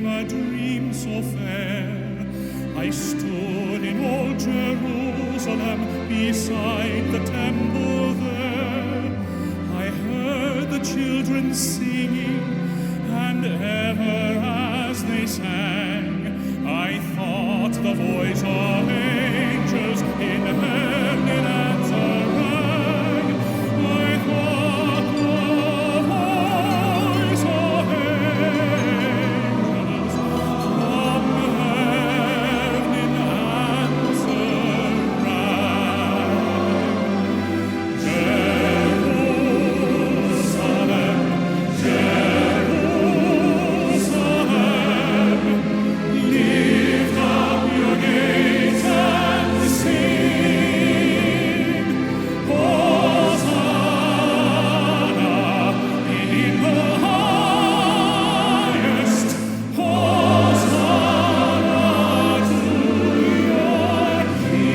came a dream so fair. I stood in old Jerusalem beside the temple there. I heard the children singing, and ever as they sang, I thought the voice of angels in heaven in answer rang. I thought the voice of angels from heaven in answer rang. Jerusalem, Jerusalem, lift up your gates and sing. Hosanna in the highest. Hosanna to your King.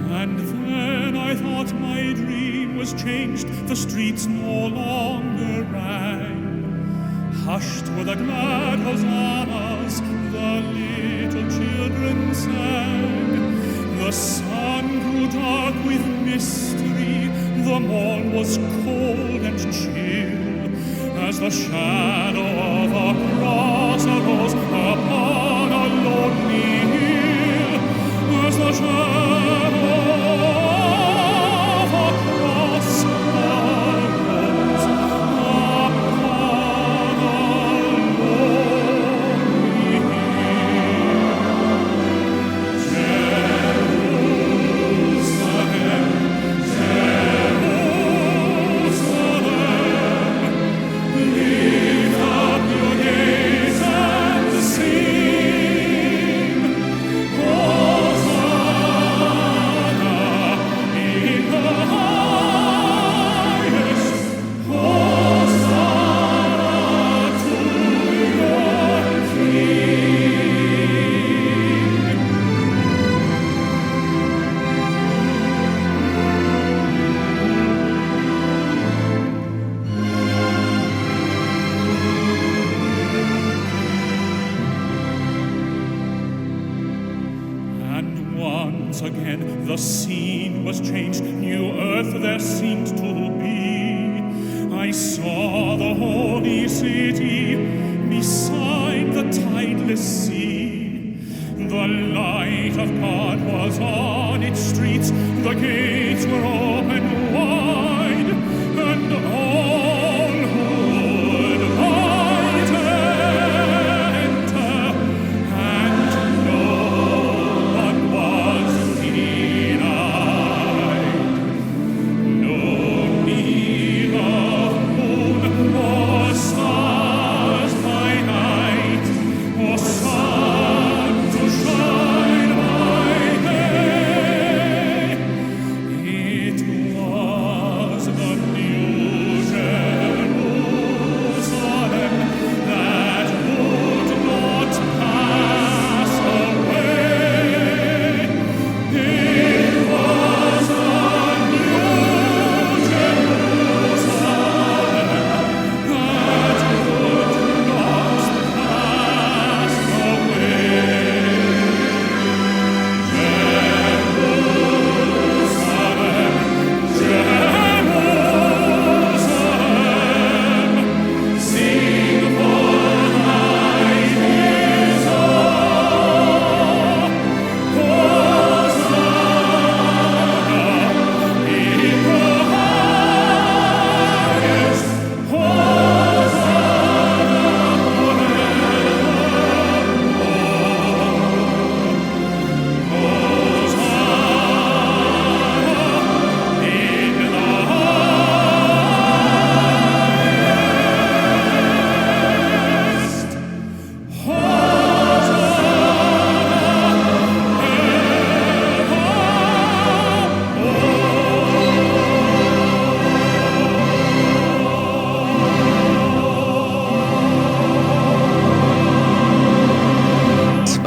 And then I thought my dream was changed. The streets no longer rang. Hushed were the glad hosannas, the little children sang. The sun grew dark with mystery, the morn was cold and chill, as the shadow of a cross arose upon a lonely hill. As the shadow of a cross arose upon a lonely hill. Jerusalem, Jerusalem, lift up your gates and sing. Hosanna in the highest. Hosanna to your King. And once again the scene was changed, new earth there seemed to be. I saw the holy city beside the tideless sea. The light of God was on its streets, the gates were open wide, and all who would might enter, and no one was denied. No need of moon or stars by night, or sun to shine by day.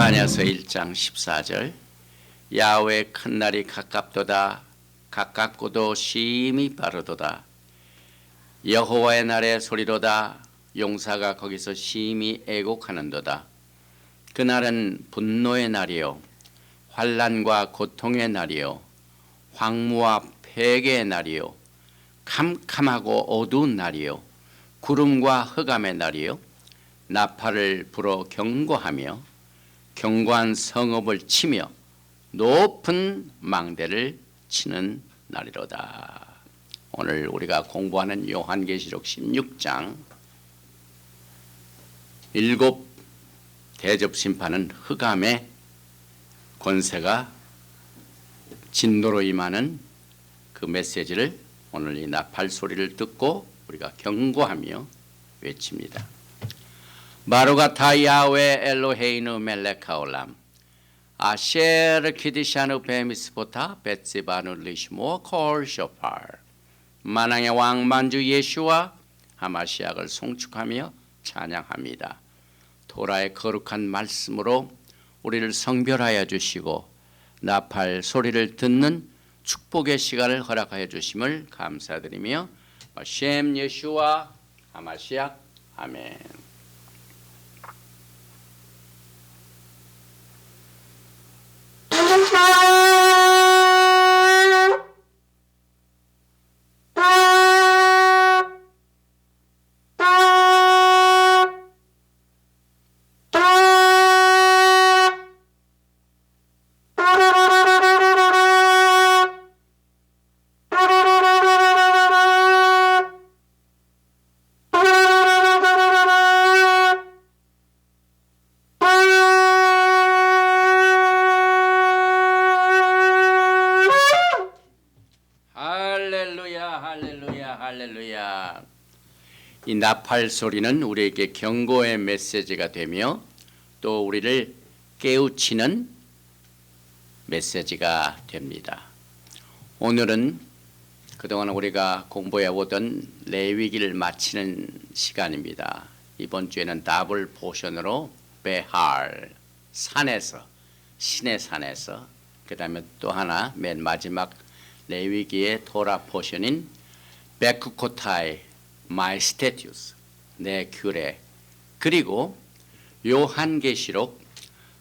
다니엘서 1장 14절 야훼의 큰 날이 가깝도다. 가깝고도 심히 빠르도다. 여호와의 날의 소리로다. 용사가 거기서 심히 애곡하는도다. 그날은 분노의 날이요 환난과 고통의 날이요 황무와 폐괴의 날이요 캄캄하고 어두운 날이요 구름과 흑암의 날이요 나팔을 불어 경고하며 견고한 성읍을 치며 높은 망대를 치는 날이로다. 오늘 우리가 공부하는 요한계시록 16장 일곱 대접 심판은 흑암의 권세가 진노로 임하는 그 메시지를 오늘 이 나팔 소리를 듣고 우리가 경고하며 외칩니다. 바루가타 야훼 엘로헤이누 멜레카올람 아셰르 키디샤누 베미스보타 베츠바누 리시모 콜쇼팔 만왕의 왕 만주 예수와 하마시약을 송축하며 찬양합니다. 토라의 거룩한 말씀으로 우리를 성별하여 주시고 나팔 소리를 듣는 축복의 시간을 허락하여 주심을 감사드리며 셴 예수와 하마시약 아멘. 할렐루야. 이 나팔 소리는 우리에게 경고의 메시지가 되며 또 우리를 깨우치는 메시지가 됩니다. 오늘은 그동안 우리가 공부해 오던 레위기를 마치는 시간입니다. 이번 주에는 더블 포션으로 베할 산에서 신의 산에서 그다음에 또 하나 맨 마지막 레위기의 토라 포션인 베크코타이 마이 스태튜스 내 규례 그리고 요한계시록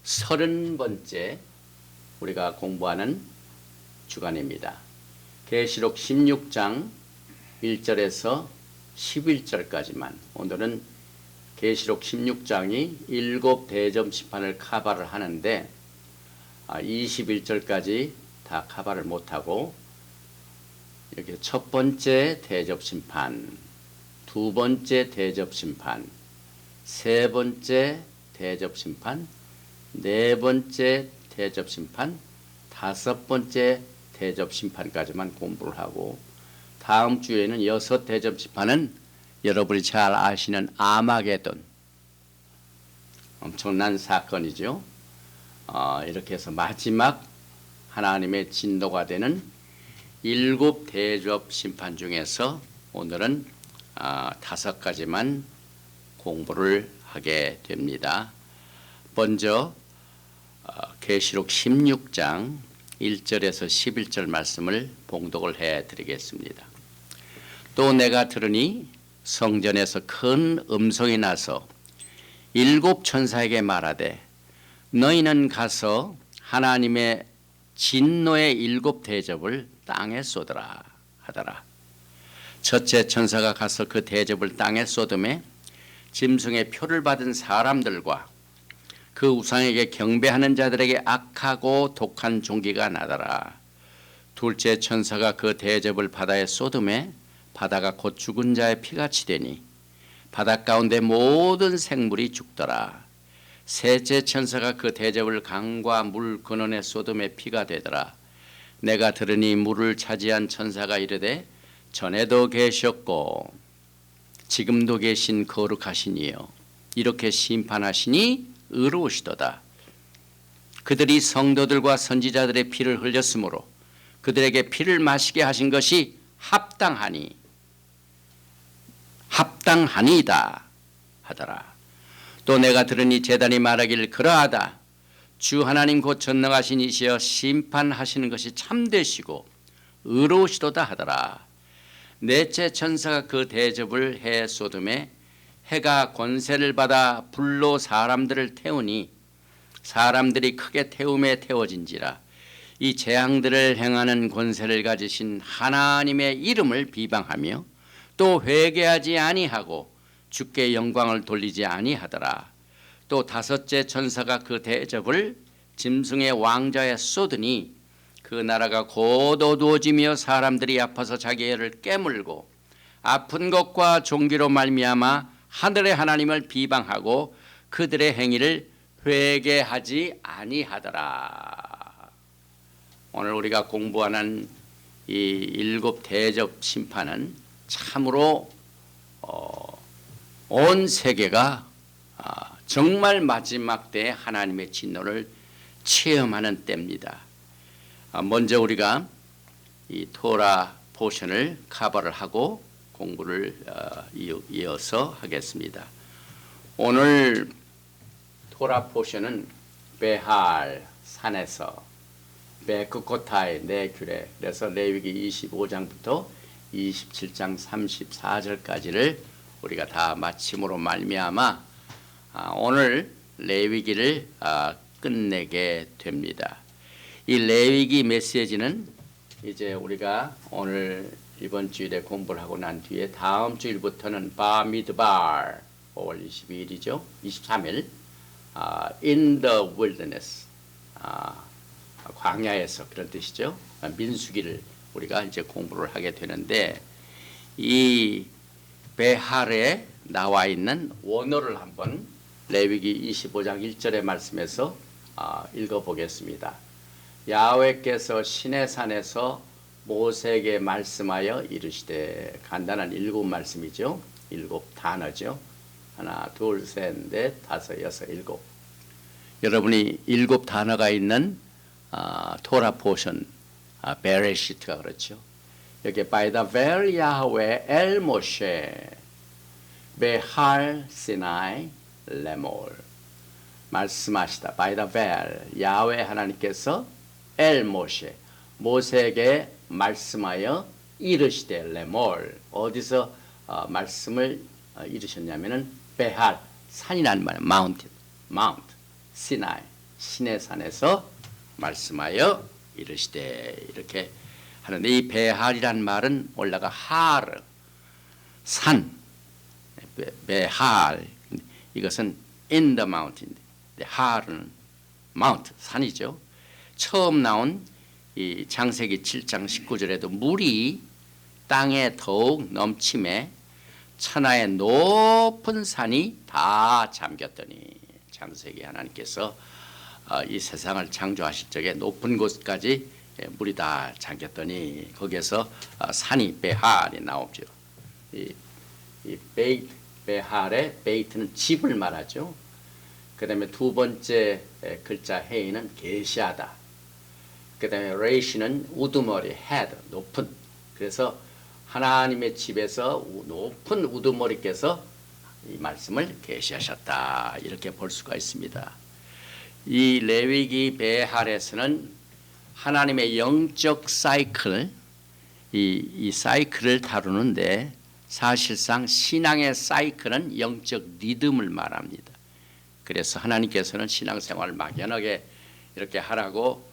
30번째 우리가 공부하는 주간입니다. 계시록 16장 1절에서 11절까지만 오늘은 계시록 16장이 일곱 대접 심판을 커버를 하는데 21절까지 다 커버를 못하고 이렇게 첫 번째 대접 심판, 두 번째 대접 심판, 세 번째 대접 심판, 네 번째 대접 심판, 다섯 번째 대접 심판까지만 공부를 하고 다음 주에는 여섯 대접 심판은 여러분이 잘 아시는 아마게돈 엄청난 사건이죠. 이렇게 해서 마지막 하나님의 진노가 되는 일곱 대접 심판 중에서 오늘은 5가지만 공부를 하게 됩니다. 먼저 계시록 16장 1절에서 11절 말씀을 봉독을 해드리겠습니다. 또 내가 들으니 성전에서 큰 음성이 나서 일곱 천사에게 말하되 너희는 가서 하나님의 진노의 일곱 대접을 땅에 쏟으라 하더라. 첫째 천사가 가서 그 대접을 땅에 쏟음에 짐승의 표를 받은 사람들과 그 우상에게 경배하는 자들에게 악하고 독한 종기가 나더라. 둘째 천사가 그 대접을 바다에 쏟음에 바다가 곧 죽은 자의 피같이 되니 바다 가운데 모든 생물이 죽더라. 셋째 천사가 그 대접을 강과 물 근원에 쏟음에 피가 되더라. 내가 들으니 물을 차지한 천사가 이르되 전에도 계셨고 지금도 계신 거룩하신 이여 이렇게 심판하시니 의로우시도다. 그들이 성도들과 선지자들의 피를 흘렸으므로 그들에게 피를 마시게 하신 것이 합당하니이다 하더라. 또 내가 들으니 제단이 말하기를 그러하다. 주 하나님 곧 전능하신 이시여 심판하시는 것이 참되시고 의로우시도다 하더라. 넷째 천사가 그 대접을 해 쏟음에 해가 권세를 받아 불로 사람들을 태우니 사람들이 크게 태움에 태워진지라. 이 재앙들을 행하는 권세를 가지신 하나님의 이름을 비방하며 또 회개하지 아니하고 주께 영광을 돌리지 아니하더라. 또 다섯째 천사가 그 대접을 짐승의 왕자에 쏟으니 그 나라가 곧 어두워지며 사람들이 아파서 자기 애를 깨물고 아픈 것과 종기로 말미암아 하늘의 하나님을 비방하고 그들의 행위를 회개하지 아니하더라. 오늘 우리가 공부하는 이 일곱 대접 심판은 참으로 온 세계가 정말 마지막 때에 하나님의 진노를 체험하는 때입니다. 먼저 우리가 이 토라 포션을 커버를 하고 공부를 이어서 하겠습니다. 오늘 토라 포션은 베할 산에서 베크코타의 내규례, 그래서 레위기 25장부터 27장 34절까지를 우리가 다 마침으로 말미암아 오늘 레위기를 끝내게 됩니다. 이 레위기 메시지는 이제 우리가 오늘 이번 주일에 공부를 하고 난 뒤에 다음 주일부터는 바미드발 5월 22일이죠. 23일 in the wilderness 광야에서 그런 뜻이죠. 민수기를 우리가 이제 공부를 하게 되는데 이 베할에 나와 있는 원어를 한번 레위기 25장 1절의 말씀에서 읽어보겠습니다. 야훼께서 시내산에서 모세에게 말씀하여 이르시되, 간단한 일곱 말씀이죠. 일곱 단어죠. 하나, 둘, 셋, 넷, 다섯, 여섯, 일곱. 여러분이 일곱 단어가 있는 토라 포션, 베레시트가 그렇죠. 여기 by the very Yahweh El Moshe Behar Sinai Lemor 말씀하시다. by the very 야훼 하나님께서 엘 모세 모세에게 말씀하여 이르시되 레몰 어디서 말씀을 이르셨냐면은 베할 산이라는 말이에요. 마운트 시나이 시내 산에서 말씀하여 이르시되 이렇게 하는데 이 베할이란 말은 올라가 하르 산 베할 이것은 in the mountain 하르는 마운트 산이죠. 처음 나온 이 창세기 7장 19절에도 물이 땅에 더욱 넘침에 천하의 높은 산이 다 잠겼더니 창세기 하나님께서 이 세상을 창조하실 적에 높은 곳까지 물이 다 잠겼더니 거기에서 산이 베할이 나오죠. 이 베할의 베이트는 집을 말하죠. 그 다음에 두 번째 글자 헤이는 계시하다. 그 다음에 레이시는 우두머리 헤드 높은. 그래서 하나님의 집에서 높은 우두머리께서 이 말씀을 계시하셨다 이렇게 볼 수가 있습니다. 이 레위기 베할에서는 하나님의 영적 사이클 이 사이클을 다루는데 사실상 신앙의 사이클은 영적 리듬을 말합니다. 그래서 하나님께서는 신앙생활을 막연하게 이렇게 하라고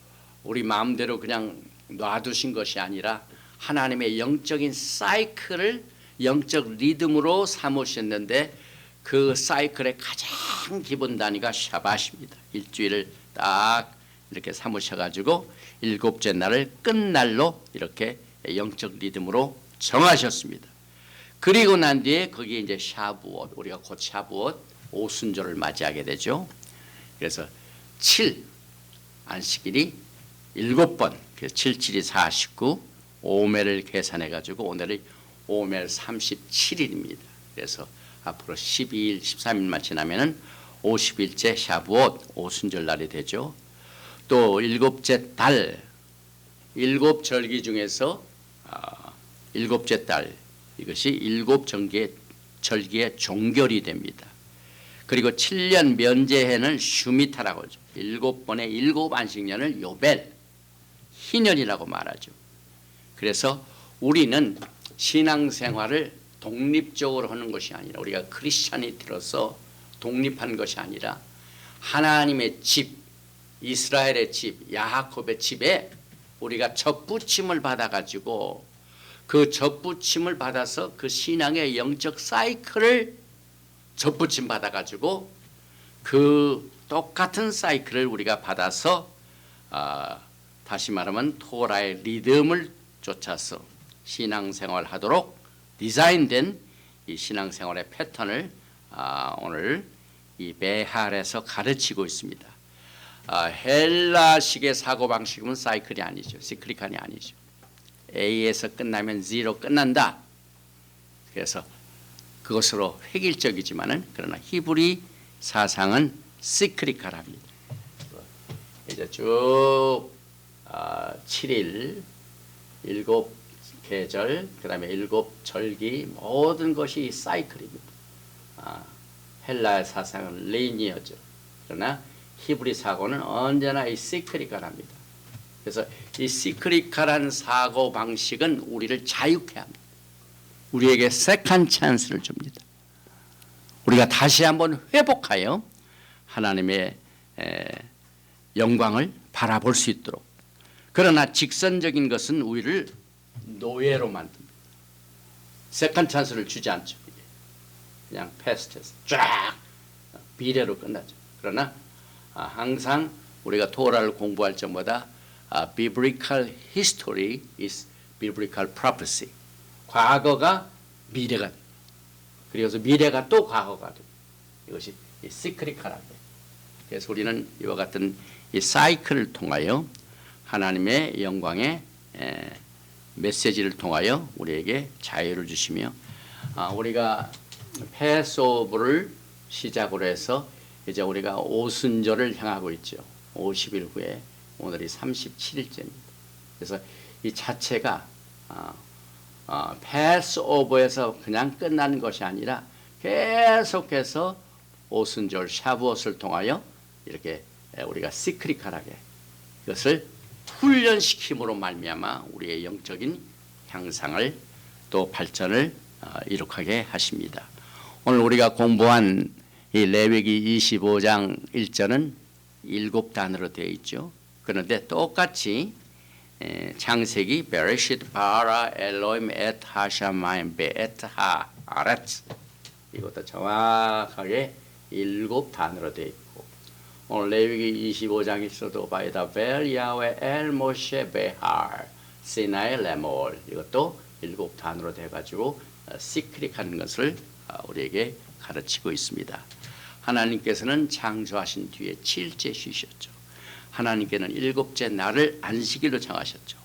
우리 마음대로 그냥 놔두신 것이 아니라 하나님의 영적인 사이클을 영적 리듬으로 삼으셨는데 그 사이클의 가장 기본 단위가 샤밧입니다. 일주일을 딱 이렇게 삼으셔가지고 일곱째 날을 끝날로 이렇게 영적 리듬으로 정하셨습니다. 그리고 난 뒤에 거기에 이제 샤부옷 우리가 곧 샤부옷 오순절을 맞이하게 되죠. 그래서 7 안식일이 7번, 그래서 7, 7이 49, 오멜을 계산해 가지고 오늘이 오멜 37일입니다. 그래서 앞으로 12일, 13일만 지나면은 50일째 샤부옷 오순절 날이 되죠. 또 일곱째 달, 일곱 절기 중에서 일곱째 달 이것이 일곱 절기의 종결이 됩니다. 그리고 7년 면제해는 슈미타라고 하죠. 7번의 7안식년을 요벨, 희년이라고 말하죠. 그래서 우리는 신앙생활을 독립적으로 하는 것이 아니라, 우리가 크리스찬이로서 독립한 것이 아니라 하나님의 집, 이스라엘의 집, 야하kop의 집에 우리가 접붙임을 받아가지고 그 접붙임을 받아서 그 신앙의 영적 사이클을 접붙임 받아가지고 그 똑같은 사이클을 우리가 받아서 다시 말하면 토라의 리듬을 쫓아서 신앙생활 하도록 디자인된 이 신앙생활의 패턴을 오늘 이 베할에서 가르치고 있습니다. 헬라식의 사고방식은 사이클이 아니죠. 시클리칸이 아니죠. A에서 끝나면 Z로 끝난다. 그래서 그것으로 획일적이지만은 그러나 히브리 사상은 시클리칼합니다. 이제 쭉 7일, 7계절, 그 다음에 7절기 모든 것이 사이클입니다. 헬라의 사상은 리니어죠. 그러나 히브리 사고는 언제나 이 시크리칼합니다. 그래서 이 시크리칼한 사고 방식은 우리를 자유케 합니다. 우리에게 세컨 찬스를 줍니다. 우리가 다시 한번 회복하여 하나님의 영광을 바라볼 수 있도록. 그러나 직선적인 것은 우리를 노예로 만듭니다. 세컨 찬스를 주지 않죠. 그냥 패스트에서 쫙 비례로 끝나죠. 그러나 항상 우리가 토라를 공부할 적마다 biblical history is biblical prophecy. 과거가 미래가 돼요. 그래서 미래가 또 과거가 돼요. 이것이 시크리칼한데. 그래서 우리는 이와 같은 이 사이클을 통하여 하나님의 영광의 메시지를 통하여 우리에게 자유를 주시며 우리가 패스오브를 시작으로 해서 이제 우리가 오순절을 향하고 있죠. 50일 후에 오늘이 37일째입니다. 그래서 이 자체가 패스오버에서 그냥 끝나는 것이 아니라 계속해서 오순절 샤브엇을 통하여 이렇게 우리가 시크리칼하게 이것을 훈련시킴으로 말미암아 우리의 영적인 향상을 또 발전을 이룩하게 하십니다. 오늘 우리가 공부한 이 레위기 25장 1절은 7단으로 되어 있죠. 그런데 똑같이 창세기 베레시트 바라 엘로임 엣 하샤마임 베엣 하아렛 이것도 정확하게 7단으로 되어 있고, 오늘 레위기 25장에서도 바이다 벨 야훼 엘 모셰 베할 시나이 레몰 이것도 7단으로 돼 가지고 시크릿하는 것을 우리에게 가르치고 있습니다. 하나님께서는 창조하신 뒤에 7일째 쉬셨죠. 하나님께는 7째 날을 안식일로 정하셨죠.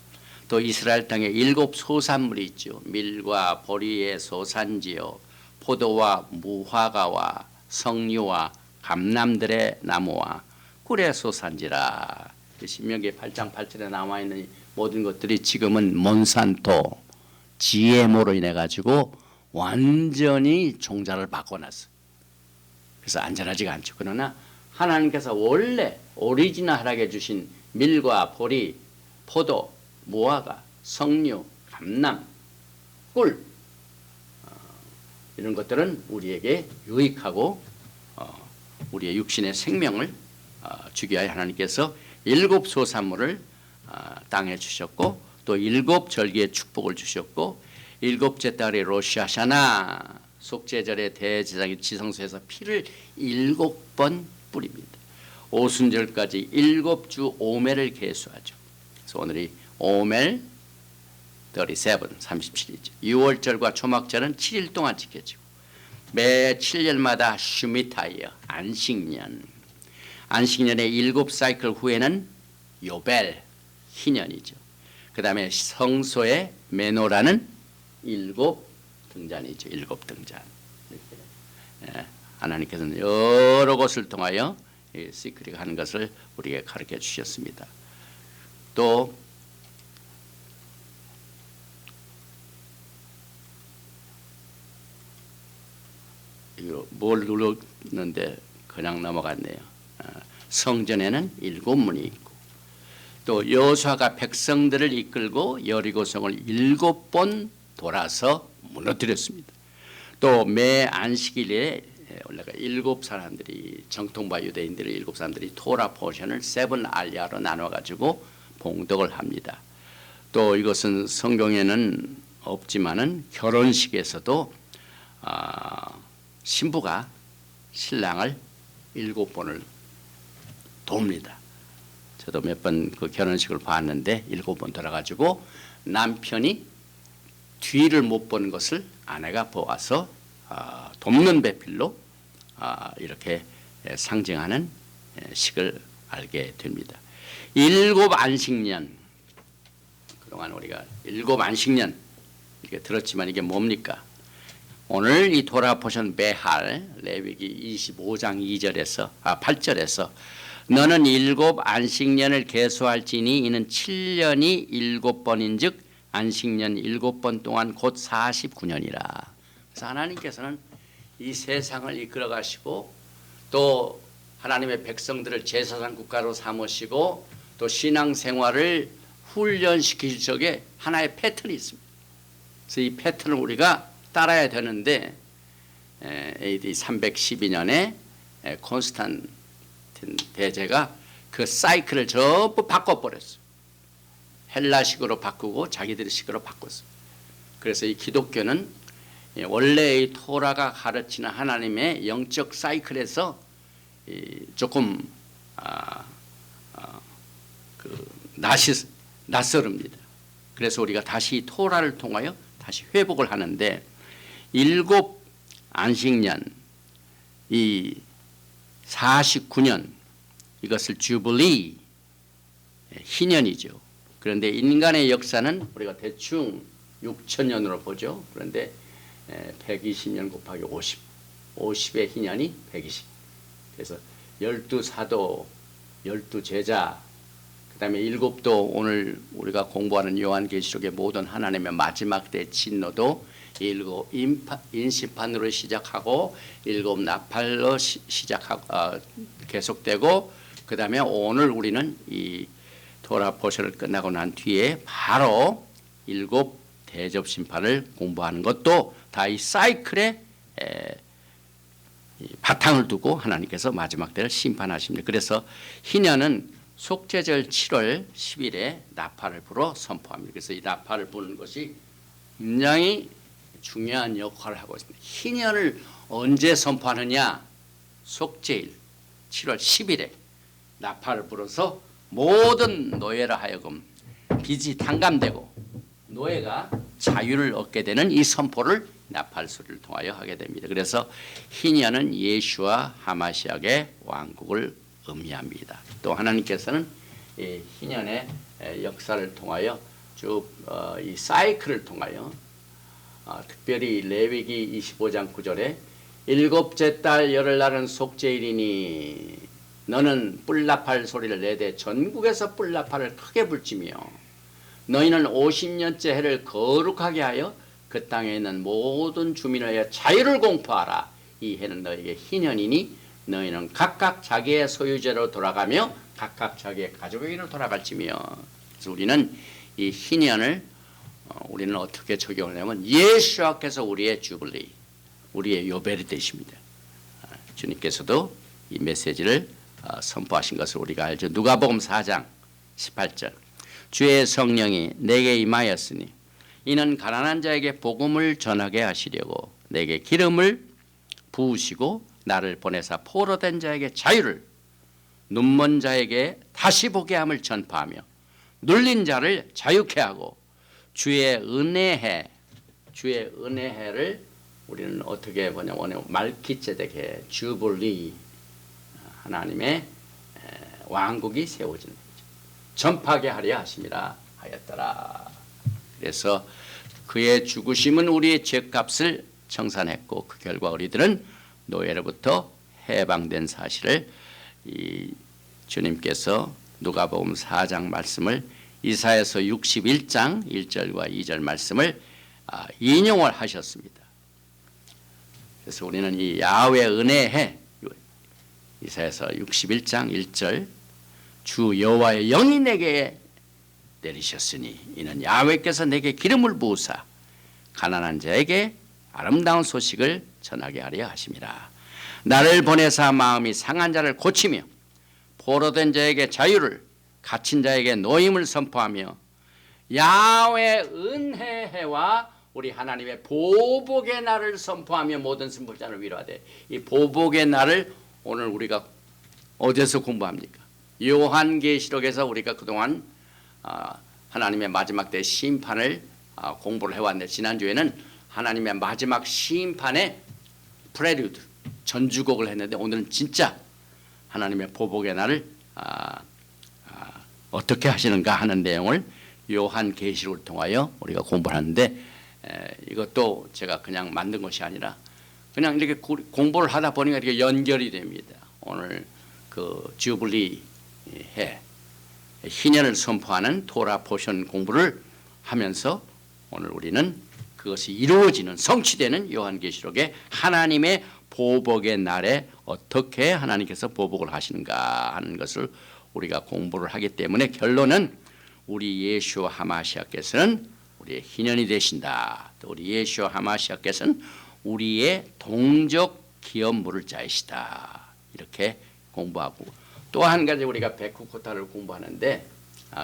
또 이스라엘 땅에 7 소산물이 있죠. 밀과 보리의 소산지요, 포도와 무화과와 석류와 감람들의 나무와 꿀의 소산지라. 신명기 8장 8절에 나와 있는 모든 것들이 지금은 몬산토, GMO로 인해 가지고 완전히 종자를 바꿔놨어요. 그래서 안전하지가 않죠. 그러나 하나님께서 원래 오리지널하게 주신 밀과 보리, 포도, 무화과, 석류, 감람, 꿀 이런 것들은 우리에게 유익하고 우리의 육신의 생명을 주기 위하여 하나님께서 7 소산물을 땅에 주셨고 또 7 절기의 축복을 주셨고 7째 달에 로시하샤나 속죄절의 대제사장이 지성소에서 피를 7번 뿌립니다. 오순절까지 7주 오멜을 계수하죠. 그래서 오늘이 오멜 37, 37이죠. 6월절과 초막절은 7일 동안 지켜지고 매 7년마다 슈미타이어 안식년, 안식년의 7 사이클 후에는 요벨 희년이죠. 그 다음에 성소의 메노라는 7 등잔이죠. 7 등잔. 하나님께서는 여러 것을 통하여 시크릿 하는 것을 우리에게 가르쳐 주셨습니다. 또 이거 뭘 눌렀는데 그냥 넘어갔네요. 성전에는 7문이 있고 또 여호수아가 백성들을 이끌고 여리고성을 7번 돌아서 무너뜨렸습니다. 또 매 안식일에 원래가 7사람들이 정통파 유대인들의 7사람들이 토라 포션을 세븐 알야로 나눠 가지고 봉독을 합니다. 또 이것은 성경에는 없지만은 결혼식에서도 신부가 신랑을 7번을 돕니다. 저도 몇 번 그 결혼식을 봤는데 7번 돌아가지고 남편이 뒤를 못 보는 것을 아내가 보아서 돕는 배필로 이렇게 상징하는 식을 알게 됩니다. 7 안식년, 그동안 우리가 7 안식년 이렇게 들었지만 이게 뭡니까? 오늘 이 토라 포션 베할 레위기 25장 2절에서 8절에서 너는 7 안식년을 계수할지니 이는 7년이 7번인즉 안식년 7번 동안 곧 49년이라. 그래서 하나님께서는 이 세상을 이끌어 가시고 또 하나님의 백성들을 제사장 국가로 삼으시고 또 신앙생활을 훈련시킬 적에 하나의 패턴이 있습니다. 그래서 이 패턴을 우리가 따라야 되는데 AD 312년에 콘스탄틴 대제가 그 사이클을 전부 바꿔버렸어요. 헬라식으로 바꾸고 자기들의 식으로 바꿨어요. 그래서 이 기독교는 원래의 토라가 가르치는 하나님의 영적 사이클에서 조금 낯설습니다. 그래서 우리가 다시 토라를 통하여 다시 회복을 하는데 7 안식년 이 49년 이것을 주블리 희년이죠. 그런데 인간의 역사는 우리가 대충 6천년으로 보죠. 그런데 120년 곱하기 50, 50의 희년이 120. 그래서 12사도, 12제자, 그 다음에 7도 오늘 우리가 공부하는 요한계시록의 모든 하나님의 마지막 때 진노도 7 인시판으로 시작하고 7 나팔로 시작하고 계속되고 그 다음에 오늘 우리는 이 토라 포션을 끝나고 난 뒤에 바로 7 대접심판을 공부하는 것도 다 이 사이클에 바탕을 두고 하나님께서 마지막 때를 심판하십니다. 그래서 희년은 속죄절 7월 10일에 나팔을 불어 선포합니다. 그래서 이 나팔을 부는 것이 굉장히 중요한 역할을 하고 있습니다. 희년을 언제 선포하느냐? 속죄일 7월 10일에 나팔을 불어서 모든 노예라 하여금 빚이 탕감되고 노예가 자유를 얻게 되는 이 선포를 나팔 소리를 통하여 하게 됩니다. 그래서 희년은 예수와 하마시아의 왕국을 의미합니다. 또 하나님께서는 이 희년의 역사를 통하여 쭉 이 사이클을 통하여 특별히 레위기 25장 9절에 7째 달 열흘날은 속죄일이니 너는 뿔나팔 소리를 내되 전국에서 뿔나팔을 크게 불지며 너희는 50년째 해를 거룩하게 하여 그 땅에 있는 모든 주민을 위하여 자유를 공포하라. 이 해는 너희에게 희년이니 너희는 각각 자기의 소유지로 돌아가며 각각 자기의 가족에게로 돌아갈지며. 그래서 우리는 이 희년을 우리는 어떻게 적용하냐면 예수께서 우리의 주블리, 우리의 요벨이 되십니다. 주님께서도 이 메시지를 선포하신 것을 우리가 알죠. 누가복음 4장 18절 주의 성령이 내게 임하였으니 이는 가난한 자에게 복음을 전하게 하시려고 내게 기름을 부으시고 나를 보내사 포로된 자에게 자유를 눈먼 자에게 다시 보게 함을 전파하며 눌린 자를 자유케 하고 주의 은혜해를 우리는 어떻게 보냐면 말기ጼ덱의 주블리 하나님의 왕국이 세워지는 거죠. 전파하게 하려 하심이라 하였더라. 그래서 그의 죽으심은 우리의 죄값을 청산했고 그 결과 우리들은 노예로부터 해방된 사실을 이 주님께서 누가복음 4장 말씀을 이사야서 61장 1절과 2절 말씀을 인용을 하셨습니다. 그래서 우리는 이 야훼 은혜해 이사야서 61장 1절 주 여호와의 영이 내게 내리셨으니 이는 야훼께서 내게 기름을 부으사 가난한 자에게 아름다운 소식을 전하게 하려 하심이라. 나를 보내사 마음이 상한 자를 고치며 포로된 자에게 자유를 갇힌 자에게 노임을 선포하며 야훼 은혜해와 우리 하나님의 보복의 날을 선포하며 모든 승불자를 위로하되 이 보복의 날을 오늘 우리가 어디서 공부합니까? 요한계시록에서 우리가 그동안 하나님의 마지막 때 심판을 공부를 해왔는데 지난주에는 하나님의 마지막 심판의 프레류드 전주곡을 했는데 오늘은 진짜 하나님의 보복의 날을 어떻게 하시는가 하는 내용을 요한계시록을 통하여 우리가 공부를 하는데 이것도 제가 그냥 만든 것이 아니라 그냥 이렇게 공부를 하다 보니까 이렇게 연결이 됩니다. 오늘 그 주블리 해 희년을 선포하는 토라 포션 공부를 하면서 오늘 우리는 그것이 이루어지는 성취되는 요한계시록의 하나님의 보복의 날에 어떻게 하나님께서 보복을 하시는가 하는 것을 우리가 공부를 하기 때문에 결론은 우리 예수와 하마시아께서는 우리의 희년이 되신다. 또 우리 예수와 하마시아께서는 우리의 동족 기업 물을 자이시다. 이렇게 공부하고 또 한 가지 우리가 베쿠코타를 공부하는데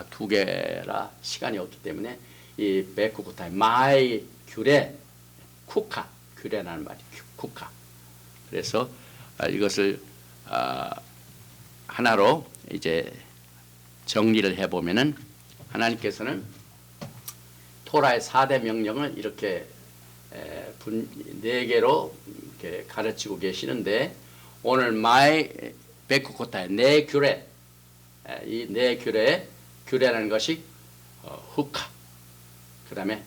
두 개라 시간이 없기 때문에 이 베쿠코타의 마이 규레 쿠카 규레라는 말이 쿠카. 그래서 이것을 하나로 이제 정리를 해보면은 하나님께서는 토라의 4대 명령을 이렇게 4개로 이렇게 가르치고 계시는데 오늘 마이 베쿠코타의 네 규례 이 네 규례라는 것이 후카 그 다음에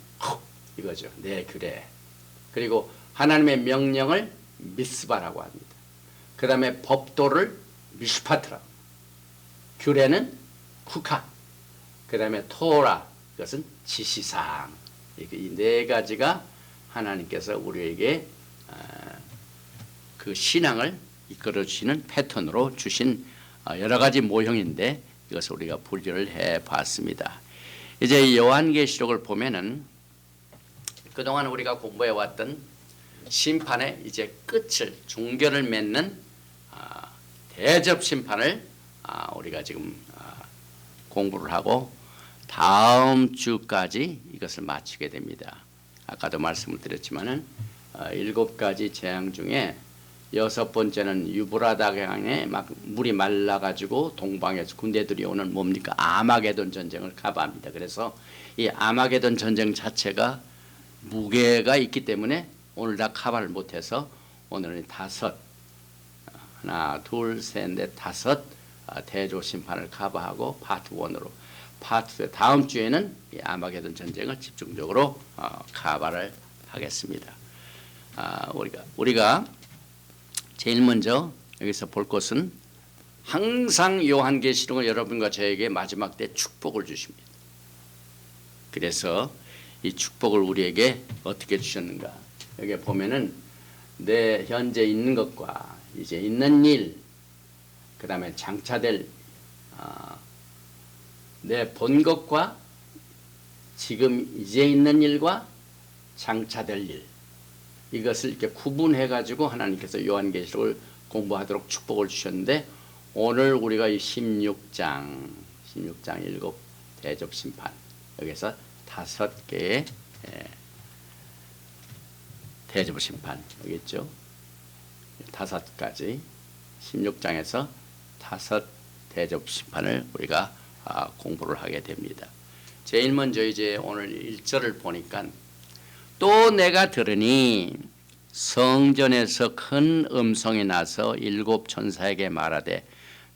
이거죠. 네 규례 그리고 하나님의 명령을 미스바라고 합니다. 그 다음에 법도를 미슈파트라고 규례는 쿠카 그 다음에 토라 이것은 지시사항 이 네 가지가 하나님께서 우리에게 그 신앙을 이끌어 주시는 패턴으로 주신 여러 가지 모형인데 이것을 우리가 분류를 해 봤습니다. 이제 요한계시록을 보면은 그동안 우리가 공부해 왔던 심판의 이제 끝을 종결을 맺는 대접 심판을 우리가 지금 공부를 하고 다음 주까지 이것을 마치게 됩니다. 아까도 말씀을 드렸지만은 7가지 재앙 중에 6번째는 유브라다 강에 막 물이 말라가지고 동방에서 군대들이 오는 뭡니까? 아마게돈 전쟁을 가봐합니다. 그래서 이 아마게돈 전쟁 자체가 무게가 있기 때문에 오늘 다 커버를 못해서 오늘은 5 하나 둘 셋 넷 5 대조 심판을 커버하고 파트 1으로 파트 2 다음 주에는 이 아마게돈 전쟁을 집중적으로 커버를 하겠습니다. 우리가 제일 먼저 여기서 볼 것은 항상 요한계시록은 여러분과 저에게 마지막 때 축복을 주십니다. 그래서 이 축복을 우리에게 어떻게 주셨는가? 여기 보면은 내 현재 있는 것과 이제 있는 일, 그 다음에 장차될 내 본 것과 지금 이제 있는 일과 장차될 일 이것을 이렇게 구분해 가지고 하나님께서 요한계시록을 공부하도록 축복을 주셨는데 오늘 우리가 이 16장 7 대접 심판 여기서 5개의 대접 심판 여기 있죠. 5가지 16장에서 5 대접 심판을 우리가 공부를 하게 됩니다. 제일 먼저 이제 오늘 1절을 보니까 또 내가 들으니 성전에서 큰 음성이 나서 7 천사에게 말하되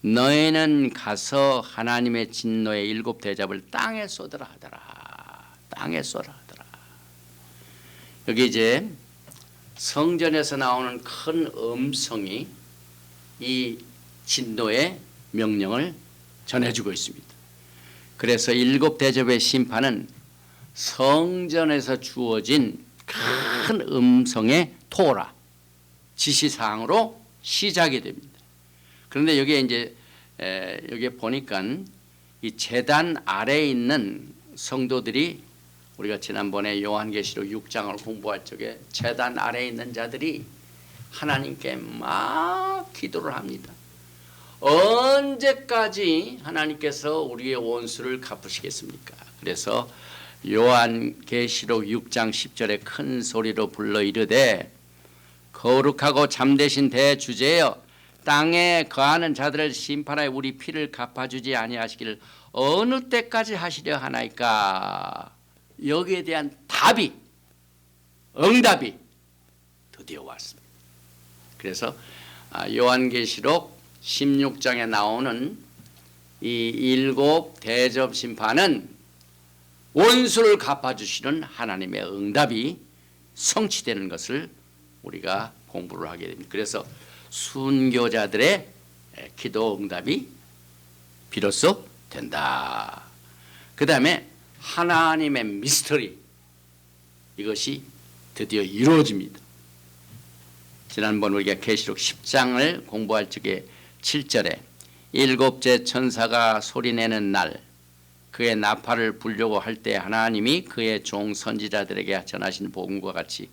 너희는 가서 하나님의 진노의 7 대접을 땅에 쏟으라 하더라. 땅에 쏟으라 하더라. 여기 이제 성전에서 나오는 큰 음성이 이 진노의 명령을 전해주고 있습니다. 그래서 7 대접의 심판은 성전에서 주어진 큰 음성의 토라 지시사항으로 시작이 됩니다. 그런데 여기에 이제 여기에 보니까 이 제단 아래에 있는 성도들이 우리가 지난번에 요한계시록 6장을 공부할 적에 제단 아래에 있는 자들이 하나님께 막 기도를 합니다. 언제까지 하나님께서 우리의 원수를 갚으시겠습니까? 그래서 요한계시록 6장 10절에 큰 소리로 불러 이르되 거룩하고 참되신 대주제여 땅에 거하는 자들을 심판하여 우리 피를 갚아주지 아니하시기를 어느 때까지 하시려 하나이까? 여기에 대한 답이, 응답이 드디어 왔습니다. 그래서 요한계시록 16장에 나오는 이 일곱 대접 심판은 원수를 갚아주시는 하나님의 응답이 성취되는 것을 우리가 공부를 하게 됩니다. 그래서 순교자들의 기도 응답이 비로소 된다. 그 다음에 하나님의 미스터리, 이것이 드디어 이루어집니다. 지난번 우리가 계시록 10장을 공부할 적에 7절에 일곱째 천사가 소리내는 날 그의 나팔을 불려고 할 때 하나님이 그의 종 선지자들에게 전하신 복음과 같이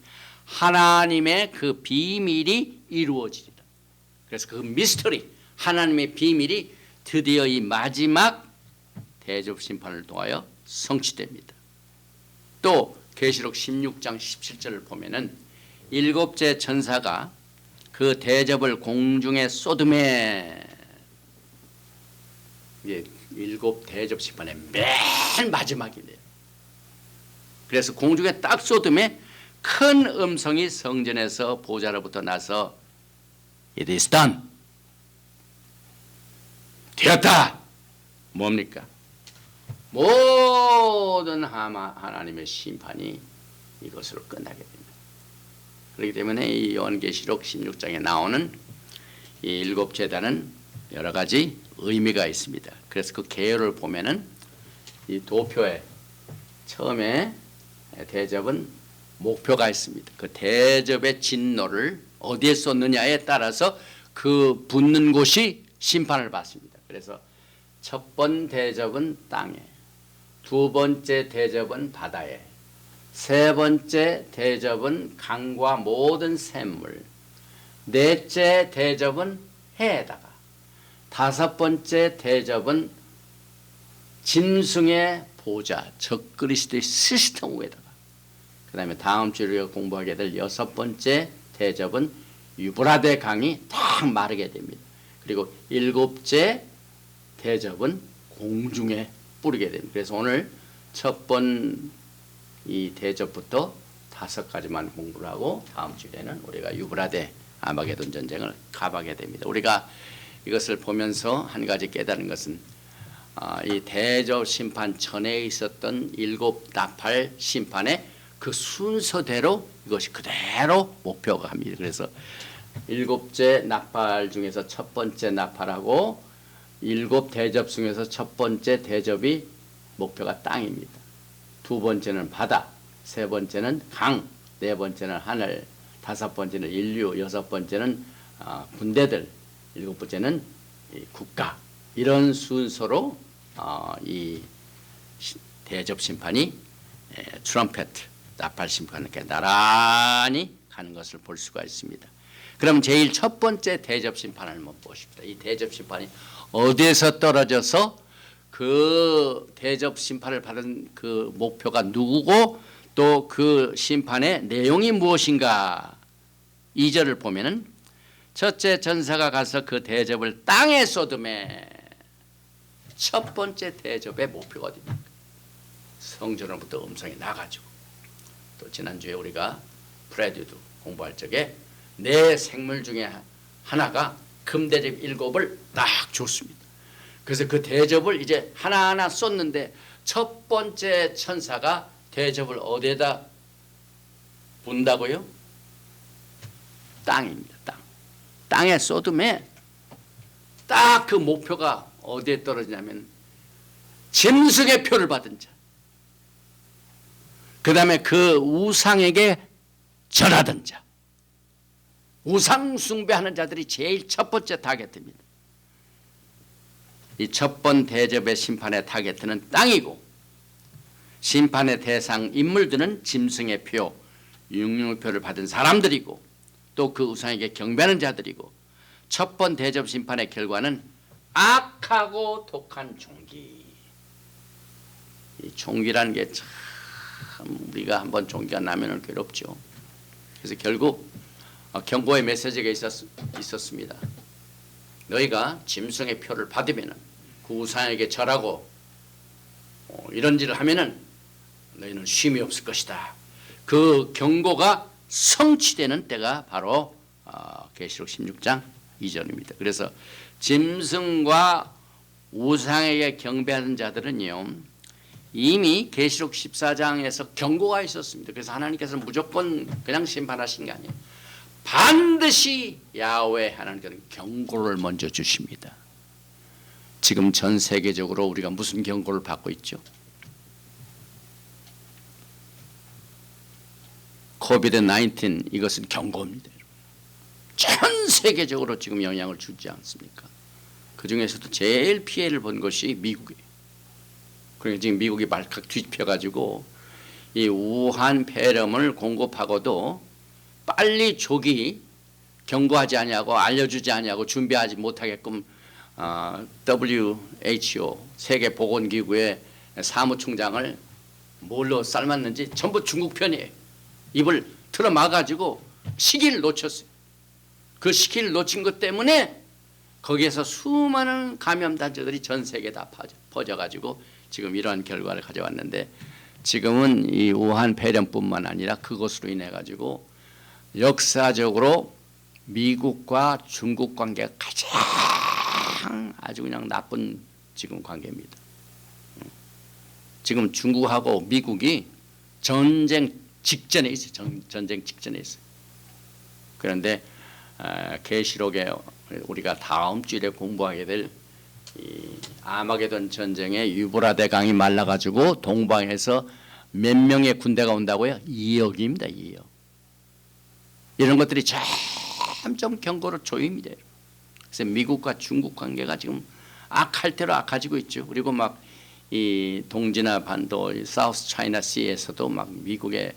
하나님의 그 비밀이 이루어지리라. 그래서 그 미스터리, 하나님의 비밀이 드디어 이 마지막 대접 심판을 통하여 성취됩니다. 또 계시록 16장 17절을 보면은 일곱째 천사가 그 대접을 공중에 쏟음에, 일곱 대접 심판의 맨 마지막이래요. 그래서 공중에 딱 쏟음에 큰 음성이 성전에서 보좌로부터 나서 It is done. 되었다. 뭡니까? 모든 하나님의 심판이 이것으로 끝나게 됩니다. 그렇기 때문에 이 요한계시록 16장에 나오는 이 일곱 제단은 여러 가지 의미가 있습니다. 그래서 그 개요를 보면은 이 도표에 처음에 대접은 목표가 있습니다. 그 대접의 진노를 어디에 쏟느냐에 따라서 그 붙는 곳이 심판을 받습니다. 그래서 첫 번 대접은 땅에, 두 번째 대접은 바다에, 세 번째 대접은 강과 모든 샘물, 넷째 대접은 해에다가, 다섯 번째 대접은 짐승의 보좌, 적 그리스도의 시스템 위에다가, 그 다음에 다음 주에 우리가 공부하게 될 여섯 번째 대접은 유브라데 강이 딱 마르게 됩니다. 그리고 일곱째 대접은 공중에 뿌리게 됩니다. 그래서 오늘 첫 번 이 대접부터 다섯 가지만 공부를 하고 다음 주에는 우리가 유브라데 아마게돈 전쟁을 가보게 됩니다. 우리가 이것을 보면서 한 가지 깨달은 것은 이 대접 심판 전에 있었던 일곱 나팔 심판의 그 순서대로 이것이 그대로 목표가 합니다. 그래서 일곱째 나팔 중에서 첫 번째 나팔하고 일곱 대접 중에서 첫 번째 대접이 목표가 땅입니다. 두 번째는 바다, 세 번째는 강, 네 번째는 하늘, 다섯 번째는 인류, 여섯 번째는 군대들, 일곱 번째는 국가. 이런 순서로 이 대접 심판이 트럼펫, 나팔 심판이 이렇게 나란히 가는 것을 볼 수가 있습니다. 그럼 제일 첫 번째 대접 심판을 한번 보십시다. 이 대접 심판이 어디에서 떨어져서 그 대접 심판을 받은 그 목표가 누구고 또 그 심판의 내용이 무엇인가. 2절을 보면은 첫째 전사가 가서 그 대접을 땅에 쏟음에, 첫 번째 대접의 목표가 어디입니까? 성전으로부터 음성이 나가지고, 또 지난주에 우리가 프레디도 공부할 적에 네 생물 중에 하나가 금대접 일곱을 딱 줬습니다. 그래서 그 대접을 이제 하나하나 쏟는데 첫 번째 천사가 대접을 어디에다 분다고요? 땅입니다. 땅에 쏟음에 딱 그 목표가 어디에 떨어지냐면 짐승의 표를 받은 자, 그 다음에 그 우상에게 절하던 자, 우상 숭배하는 자들이 제일 첫 번째 타겟입니다. 이 첫 번 대접의 심판의 타겟은 땅이고, 심판의 대상 인물들은 짐승의 표, 육류표를 받은 사람들이고, 또 그 우상에게 경배하는 자들이고, 첫 번 대접 심판의 결과는 악하고 독한 종기. 이 종기라는 게 참 우리가 한번 종기가 나면은 괴롭죠. 그래서 결국 경고의 메시지가 있었습니다. 너희가 짐승의 표를 받으면은 그 우상에게 절하고 이런 일을 하면은 너희는 쉼이 없을 것이다. 그 경고가 성취되는 때가 바로 계시록 16장 2절입니다. 그래서 짐승과 우상에게 경배하는 자들은요, 이미 계시록 14장에서 경고가 있었습니다. 그래서 하나님께서 무조건 그냥 심판하신 게 아니에요. 반드시 야훼 하나님께서는 경고를 먼저 주십니다. 지금 전 세계적으로 우리가 무슨 경고를 받고 있죠? 코비드-19 이것은 경고입니다. 전 세계적으로 지금 영향을 주지 않습니까? 그 중에서도 제일 피해를 본 것이 미국이에요. 그러니까 지금 미국이 발칵 뒤집혀가지고 이 우한 폐렴을 공급하고도 빨리 조기 경고하지 않냐고 알려주지 않냐고 준비하지 못하게끔 WHO 세계보건기구의 사무총장을 뭘로 삶았는지 전부 중국 편이에요. 입을 틀어 막아가지고 시기를 놓쳤어요. 그 시기를 놓친 것 때문에 거기에서 수많은 감염단체들이 전 세계에 다 퍼져가지고 지금 이러한 결과를 가져왔는데, 지금은 이 우한 폐렴뿐만 아니라 그것으로 인해 가지고 역사적으로 미국과 중국 관계가 가장 아주 그냥 나쁜 지금 관계입니다. 지금 중국하고 미국이 전쟁 직전에 있어요. 전쟁 직전에 있어요. 그런데 계시록에 우리가 다음 주일에 공부하게 될 이 아마게돈 전쟁의 유브라데 강이 말라가지고 동방에서 몇 명의 군대가 온다고요? 2억입니다. 2억. 이런 것들이 점점 경고를 조입니다. 그래서 미국과 중국 관계가 지금 악할 대로 악해지고 있죠. 그리고 막 이 동지나 반도 사우스 차이나 시에서도 막 미국의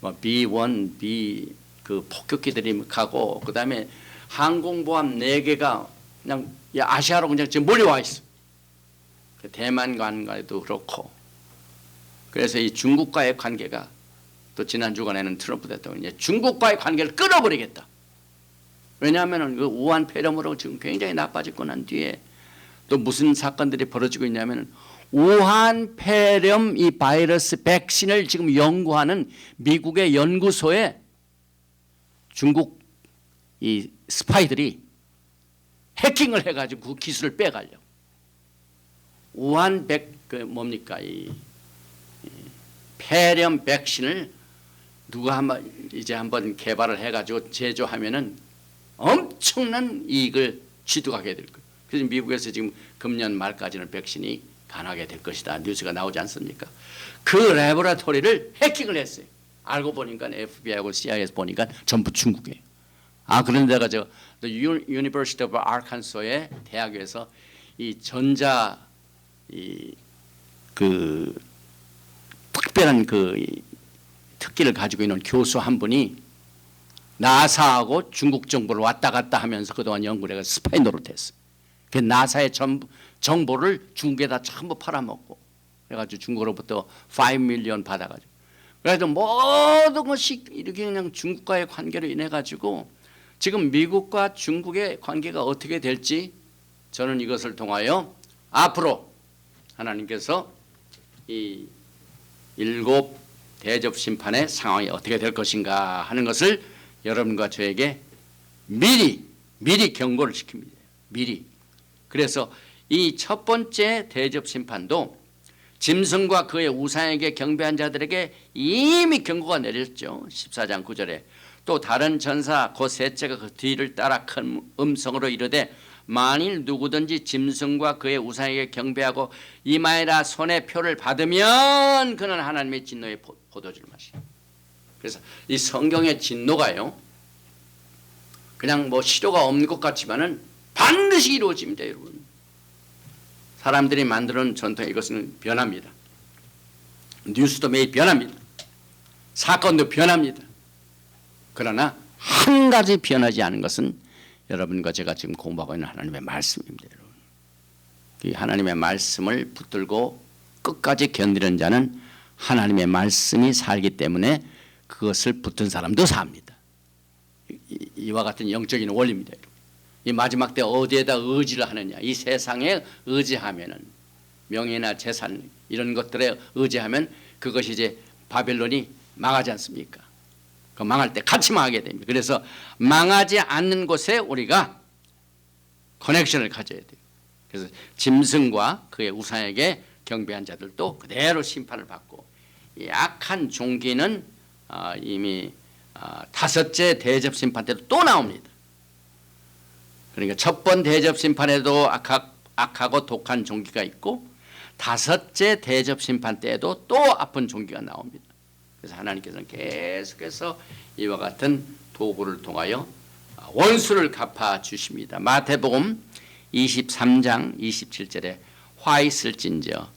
B1, B 그 폭격기들이 가고, 그 다음에 항공모함 4개가 그냥 아시아로 그냥 지금 몰려와 있어. 대만과도 그렇고. 그래서 이 중국과의 관계가, 또 지난 주간에는 트럼프 대통령이 중국과의 관계를 끊어버리겠다. 왜냐하면 그 우한 폐렴으로 지금 굉장히 나빠지고 난 뒤에 또 무슨 사건들이 벌어지고 있냐면, 우한 폐렴 이 바이러스 백신을 지금 연구하는 미국의 연구소에 중국 이 스파이들이 해킹을 해가지고 그 기술을 빼가려고. 우한 이 폐렴 백신을 누가 한번 개발을 해가지고 제조하면은 엄청난 이익을 취득하게 될 거예요. 그래서 미국에서 지금 금년 말까지는 백신이 가능하게 될 것이다. 뉴스가 나오지 않습니까? 그 레보라토리를 해킹을 했어요. 알고 보니까 FBI하고 CIA에서 보니까 전부 중국이에요. 그런 데가 University of Arkansas의 대학에서 이 전자 그 특별한 그 특기를 가지고 있는 교수 한 분이 나사하고 중국 정보를 왔다 갔다 하면서 그동안 연구를 해서 스파이 노릇했어요. 그 나사의 정보를 중국에다 전부 팔아먹고 그래가지고 중국으로부터 5 밀리언 받아가지고, 그래서 모든 것이 이렇게 그냥 중국과의 관계로 인해 가지고 지금 미국과 중국의 관계가 어떻게 될지, 저는 이것을 통하여 앞으로 하나님께서 이 7 대접 심판의 상황이 어떻게 될 것인가 하는 것을 여러분과 저에게 미리 경고를 시킵니다. 미리. 그래서 이 첫 번째 대접 심판도 짐승과 그의 우상에게 경배한 자들에게 이미 경고가 내렸죠. 14장 9절에 또 다른 전사 곧 셋째가 그 뒤를 따라 큰 음성으로 이르되 만일 누구든지 짐승과 그의 우상에게 경배하고 이마에다 손의 표를 받으면 그는 하나님의 진노의 포도주를 마시고. 그래서 이 성경의 진노가요, 그냥 뭐 실효가 없는 것 같지만은 반드시 이루어집니다, 여러분. 사람들이 만드는 전통 이것은 변합니다. 뉴스도 매일 변합니다. 사건도 변합니다. 그러나 한 가지 변하지 않은 것은 여러분과 제가 지금 공부하고 있는 하나님의 말씀입니다, 여러분. 이 하나님의 말씀을 붙들고 끝까지 견디는 자는 하나님의 말씀이 살기 때문에 그것을 붙든 사람도 삽니다. 이와 같은 영적인 원리입니다. 이 마지막 때 어디에다 의지를 하느냐. 이 세상에 의지하면은 명예나 재산 이런 것들에 의지하면 그것이 이제 바벨론이 망하지 않습니까? 그 망할 때 같이 망하게 됩니다. 그래서 망하지 않는 곳에 우리가 커넥션을 가져야 돼요. 그래서 짐승과 그의 우상에게 경배한 자들도 그대로 심판을 받고, 이 악한 종기는 이미 다섯째 대접 심판 때도 또 나옵니다. 그러니까 첫 번 대접 심판에도 악하고 독한 종기가 있고, 다섯째 대접 심판 때에도 또 아픈 종기가 나옵니다. 그래서 하나님께서는 계속해서 이와 같은 도구를 통하여 원수를 갚아 주십니다. 마태복음 23장 27절에 화 있을진저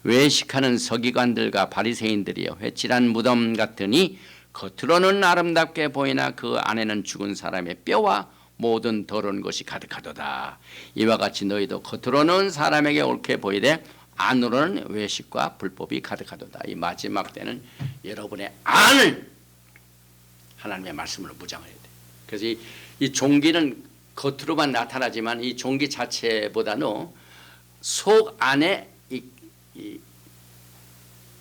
외식하는 서기관들과 바리새인들이여 회칠한 무덤 같으니 겉으로는 아름답게 보이나 그 안에는 죽은 사람의 뼈와 모든 더러운 것이 가득하도다. 이와 같이 너희도 겉으로는 사람에게 옳게 보이되 안으로는 외식과 불법이 가득하도다. 이 마지막 때는 여러분의 안을 하나님의 말씀으로 무장해야 돼. 그래서 이 종기는 겉으로만 나타나지만 이 종기 자체보다는 속 안에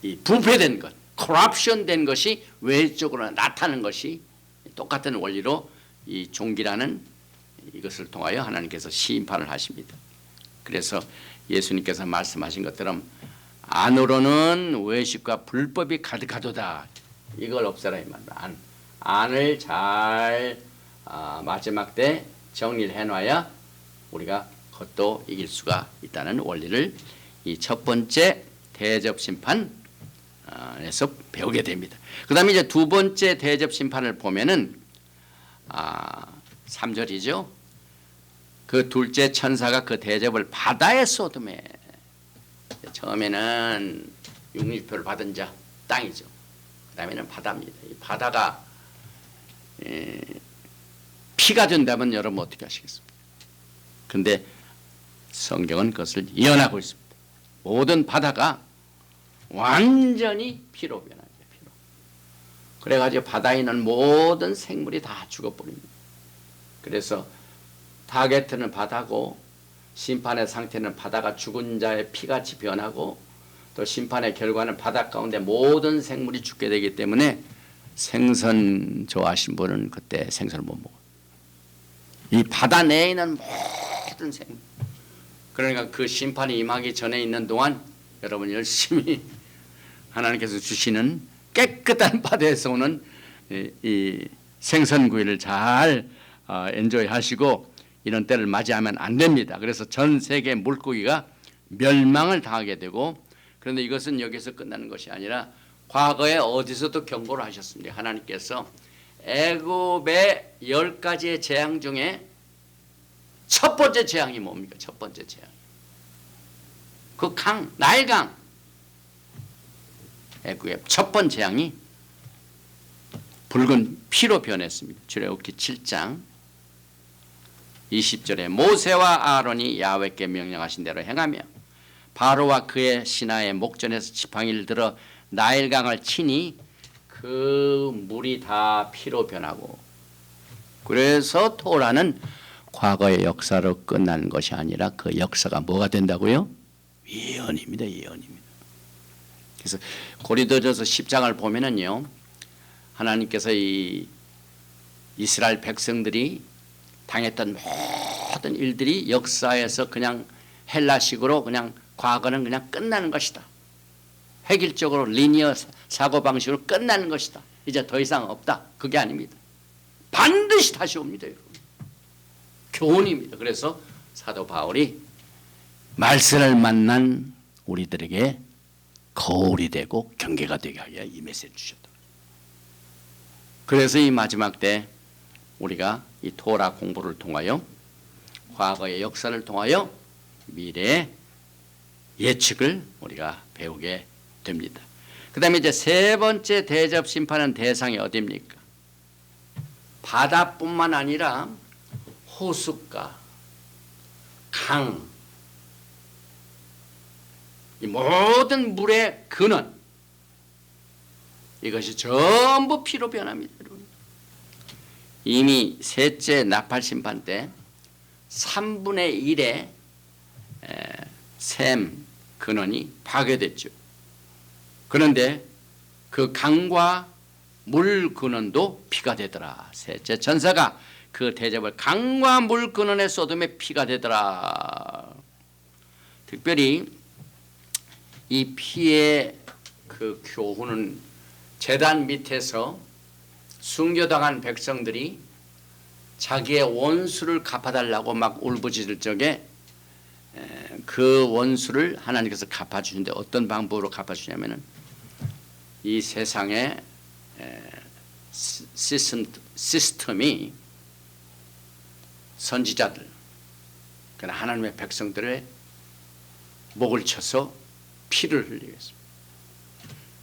이 부패된 것, corruption 된 것이 외적으로 나타나는 것이 똑같은 원리로 이 종기라는 이것을 통하여 하나님께서 심판을 하십니다. 그래서 예수님께서 말씀하신 것처럼 안으로는 외식과 불법이 가득하도다. 이걸 없애라 이 말입니다. 안을 잘 마지막 때 정리를 해놔야 우리가 겉도 이길 수가 있다는 원리를 이 첫 번째 대접 심판에서 배우게 됩니다. 그 다음에 이제 두 번째 대접 심판을 보면은 3절이죠. 그 둘째 천사가 그 대접을 바다에 쏟음에, 처음에는 육류표를 받은 자 땅이죠. 그 다음에는 바다입니다. 이 바다가 피가 된다면 여러분 어떻게 하시겠습니까? 그런데 성경은 그것을 예언하고 있습니다. 모든 바다가 완전히 피로 변하죠. 피로. 그래가지고 바다에 있는 모든 생물이 다 죽어버립니다. 그래서 타겟은 바다고 심판의 상태는 바다가 죽은 자의 피같이 변하고, 또 심판의 결과는 바다 가운데 모든 생물이 죽게 되기 때문에 생선 좋아하신 분은 그때 생선을 못 먹어요. 이 바다 내에 있는 모든 생물, 그러니까 그 심판이 임하기 전에 있는 동안 여러분 열심히 하나님께서 주시는 깨끗한 바다에서 오는 이 생선구이를 잘 엔조이 하시고 이런 때를 맞이하면 안 됩니다. 그래서 전 세계 물고기가 멸망을 당하게 되고, 그런데 이것은 여기서 끝나는 것이 아니라 과거에 어디서도 경고를 하셨습니다. 하나님께서 애굽의 10가지의 재앙 중에 첫 번째 재앙이 뭡니까? 첫 번째 재앙. 그 강, 나일강. 애굽의 첫 번째 재앙이 붉은 피로 변했습니다. 출애굽기 7장 20절에 모세와 아론이 야훼께 명령하신 대로 행하며 바로와 그의 신하의 목전에서 지팡이를 들어 나일강을 치니 그 물이 다 피로 변하고, 그래서 토라는 과거의 역사로 끝나는 것이 아니라 그 역사가 뭐가 된다고요? 예언입니다. 예언입니다. 그래서 고린도전서 10장을 보면은요, 하나님께서 이 이스라엘 백성들이 당했던 모든 일들이 역사에서 그냥 헬라식으로 그냥 과거는 그냥 끝나는 것이다. 획일적으로 리니어 사고방식으로 끝나는 것이다. 이제 더 이상 없다. 그게 아닙니다. 반드시 다시 옵니다. 여러분. 교훈입니다. 그래서 사도 바울이 말세를 만난 우리들에게 거울이 되고 경계가 되게 하여 이 메시지를 주셨다. 그래서 이 마지막 때 우리가 이 토라 공부를 통하여 과거의 역사를 통하여 미래의 예측을 우리가 배우게 됩니다. 그 다음에 이제 세 번째 대접 심판은 대상이 어디입니까? 바다뿐만 아니라 호숫가, 강, 이 모든 물의 근원, 이것이 전부 피로 변합니다. 이미 셋째 나팔 심판 때 3분의 1의 샘 근원이 파괴됐죠. 그런데 그 강과 물 근원도 피가 되더라. 셋째 천사가 그 대접을 강과 물 근원에 쏟음에 피가 되더라. 특별히 이 피의 그 교훈은 제단 밑에서 순교당한 백성들이 자기의 원수를 갚아달라고 막 울부짖을 적에 그 원수를 하나님께서 갚아주는데 어떤 방법으로 갚아주냐면은 이 세상의 시스템이 선지자들, 그러나 하나님의 백성들의 목을 쳐서 피를 흘리게 했습니다.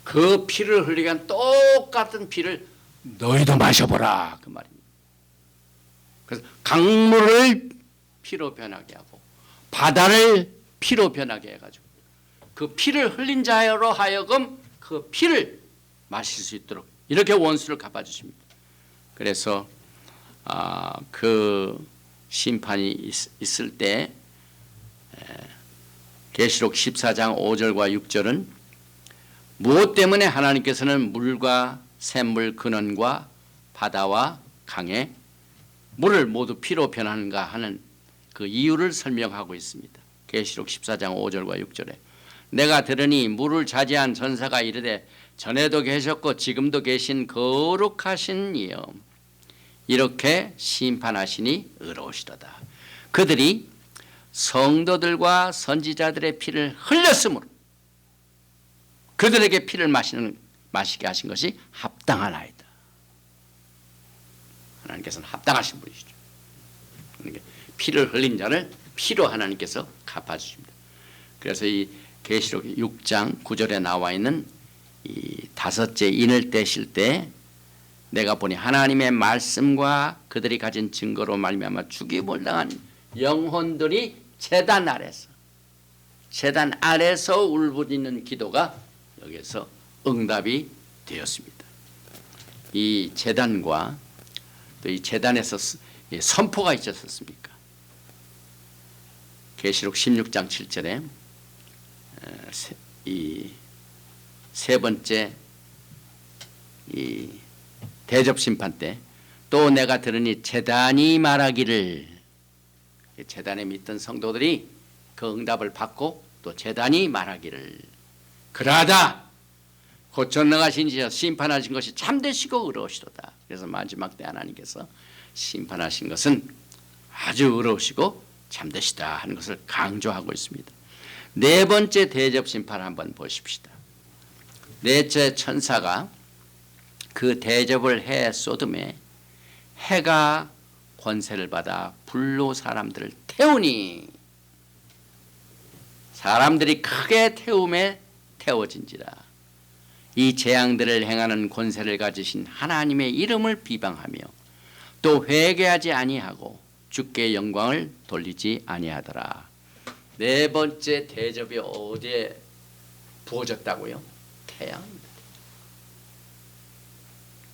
그 피를 흘리게 한 똑같은 피를 너희도 마셔보라 그 말입니다. 그래서 강물을 피로 변하게 하고 바다를 피로 변하게 해가지고 그 피를 흘린 자로 하여금 그 피를 마실 수 있도록 이렇게 원수를 갚아주십니다. 그래서 그 심판이 있을 때 계시록 14장 5절과 6절은 무엇 때문에 하나님께서는 물과 샘물 근원과 바다와 강에 물을 모두 피로 변하는가 하는 그 이유를 설명하고 있습니다. 계시록 14장 5절과 6절에 내가 들으니 물을 차지한 전사가 이르되 전에도 계셨고 지금도 계신 거룩하신 이여 이렇게 심판하시니 의로우시도다. 그들이 성도들과 선지자들의 피를 흘렸으므로 그들에게 피를 마시게 하신 것이 합당하나이다. 하나님께서는 합당하신 분이시죠. 그러니까 피를 흘린 자를 피로 하나님께서 갚아주십니다. 그래서 이 계시록 6장 9절에 나와 있는 이 다섯째 인을 떼실 때 내가 보니 하나님의 말씀과 그들이 가진 증거로 말미암아 죽임을 당한 영혼들이 제단 아래서 울부짖는 기도가 여기에서 응답이 되었습니다. 이 제단과 또 이 제단에서 선포가 있었습니까? 계시록 16장 7절에 이 세 번째 이 대접 심판 때 또 내가 들으니 제단이 말하기를 제단에 믿던 성도들이 그 응답을 받고 또 제단이 말하기를 그러하다 곧 전능하신 이여 심판하신 것이 참되시고 의로우시도다. 그래서 마지막 때 하나님께서 심판하신 것은 아주 의로우시고 참되시다 하는 것을 강조하고 있습니다. 네 번째 대접 심판 한번 보십시다. 넷째 천사가 그 대접을 해 쏟음에 해가 권세를 받아 불로 사람들을 태우니 사람들이 크게 태움에 태워진지라. 이 재앙들을 행하는 권세를 가지신 하나님의 이름을 비방하며 또 회개하지 아니하고 주께 영광을 돌리지 아니하더라. 네 번째 대접이 어디에 부어졌다고요? 태양입니다.